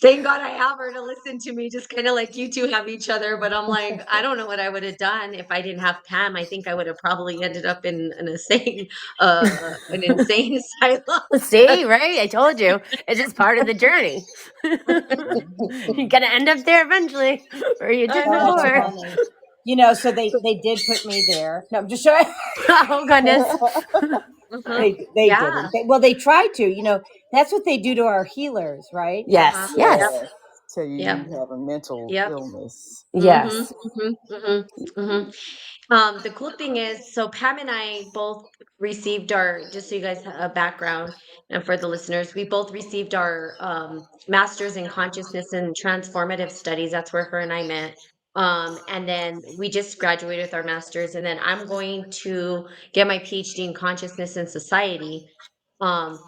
Thank God I have her to listen to me, just kinda like you 2 have each other, but I'm like, I don't know what I would have done if I didn't have Pam. I think I would have probably ended up in an insane asylum. See, right? I told you. It's just part of the journey. You're gonna end up there eventually, or you I did Oh, that's before. know. funny. You know, so they did put me there. No, I'm just sure Oh goodness. Uh-huh. they Yeah. didn't. Well, they tried to. You know, that's what they do to our healers, right? Uh-huh. Yes. Yep. Yes. Yes. Tell you Yep. you have a mental Yep. illness. Mhm. Yes. Mhm. Mhm. Mhm. The cool thing is, so Pam and I both received our, just so you guys have a background, and for the listeners, we both received our master's in consciousness and transformative studies. That's where her and I met. And then we just graduated with our master's, and then I'm going to get my PhD in consciousness and society. Um,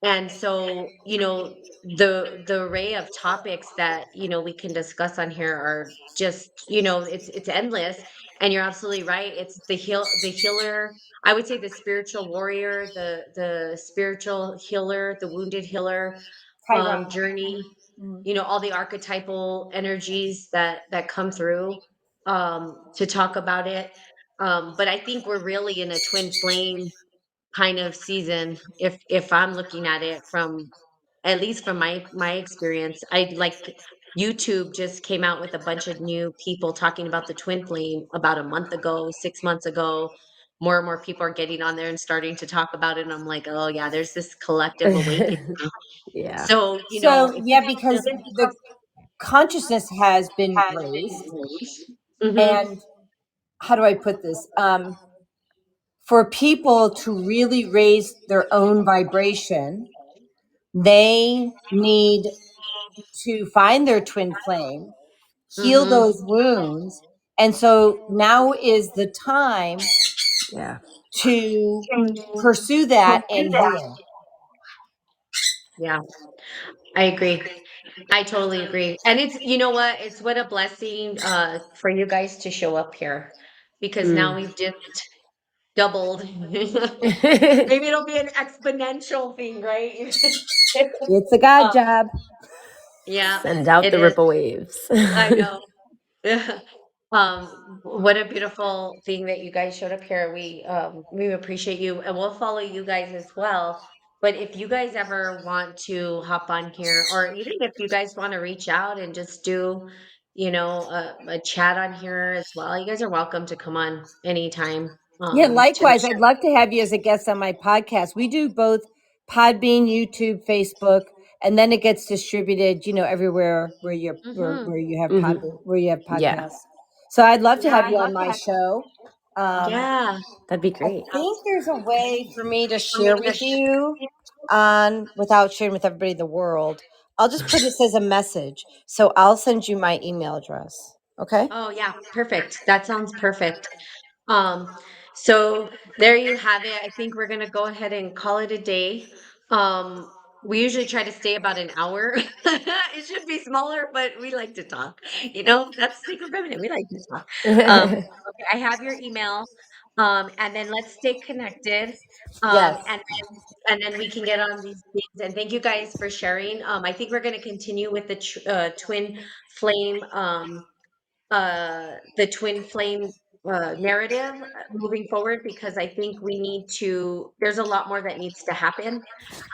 and so, the array of topics that, we can discuss on here are just, it's endless. And you're absolutely right. It's the healer. I would say the spiritual warrior, the spiritual healer, the wounded healer, Chiron. journey, Mhm. all the archetypal energies that come through, to talk about it. But I think we're really in a twin flame kind of season if I'm looking at it from at least from my experience, I like YouTube just came out with a bunch of new people talking about the twin flame about a month ago, 6 months ago. More and more people are getting on there and starting to talk about it. And I'm like, oh yeah, there's this collective awakening. Yeah. So, So if yeah, you guys because listen the consciousness has been raised, Mhm. and how do I put this? For people to really raise their own vibration, they need to find their twin flame, heal Mhm. those wounds. And so now is the time Yeah. to pursue that and heal. Yeah, I agree. I totally agree. And it's, you know what? It's what a blessing for you guys to show up here, because now Mm. we've just doubled. Maybe it'll be an exponential thing, right? It's a God um, job. yeah, Send out it the is. ripple waves. I know. What a beautiful thing that you guys showed up here. We appreciate you, and we'll follow you guys as well. But if you guys ever want to hop on here, or even if you guys want to reach out and just do, a chat on here as well, you guys are welcome to come on anytime. Yeah, To likewise. I'd love to have you as a guest on my podcast. We do both Podbean, YouTube, Facebook, and then it gets distributed, everywhere where you're Mhm. where you have Mhm. where you have Yeah, podcasts. So I'd love to Yeah, have you on my show. yeah. I that'd be great. think there's a way for me to share with you on without sharing with everybody in the world. I'll just put this as a message. So I'll send you my email address. Okay? Oh yeah, perfect. That sounds perfect. Um, so there you have it. I think we're gonna go ahead and call it a day. We usually try to stay about an hour. It should be smaller, but we like to talk. That's Sacred Feminine. We like to talk. Okay, I have your email. And then let's stay connected. Yes. And then we can get on these things. And thank you guys for sharing. I think we're gonna continue with the twin flame. The twin flame narrative moving forward, because I think there's a lot more that needs to happen.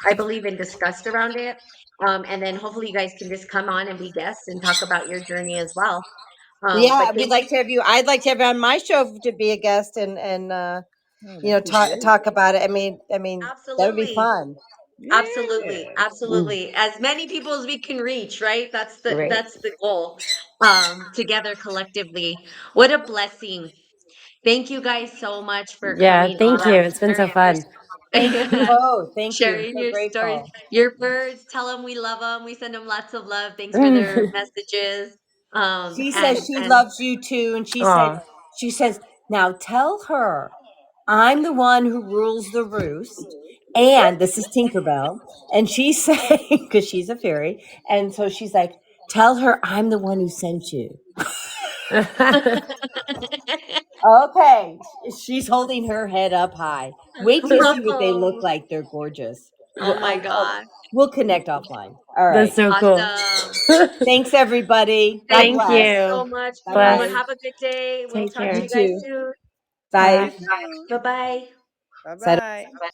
I believe in discussed around it. And then hopefully you guys can just come on and be guests and talk about your journey as well. Yeah, But we'd thank like you. to have you. I'd like to have you on my show to be a guest and Oh, that'd be talk great. talk about it. I mean that would be Absolutely. fun. Absolutely. Yeah. Mm, Absolutely. As many people as we can reach, right? That's the right. that's the goal. Together collectively. What a blessing. Thank you guys so much for Yeah, coming thank you. on, It's been so sharing your fun. Thank you both. Thank you. I'm sharing so your stories. grateful. Your birds, tell them we love them. We send them lots of love. Thanks for their messages. She says she And loves you too, and Aw. she says now tell her I'm the one who rules the roost. And this is Tinkerbell, and she's saying because she's a fairy, and so she's like, tell her I'm the one who sent you. Okay, she's holding her head up high. Wait till you see what they look oh, like. They're gorgeous. oh my God. We'll connect offline. All That's right. so cool. Awesome. Thanks, everybody. God Thank Thank you bless. so you. much. Bye Bless. bye. Have a good day. We'll Take talk to You care. you guys too. soon. Bye. You too. Bye bye. Bye Sayonara. bye.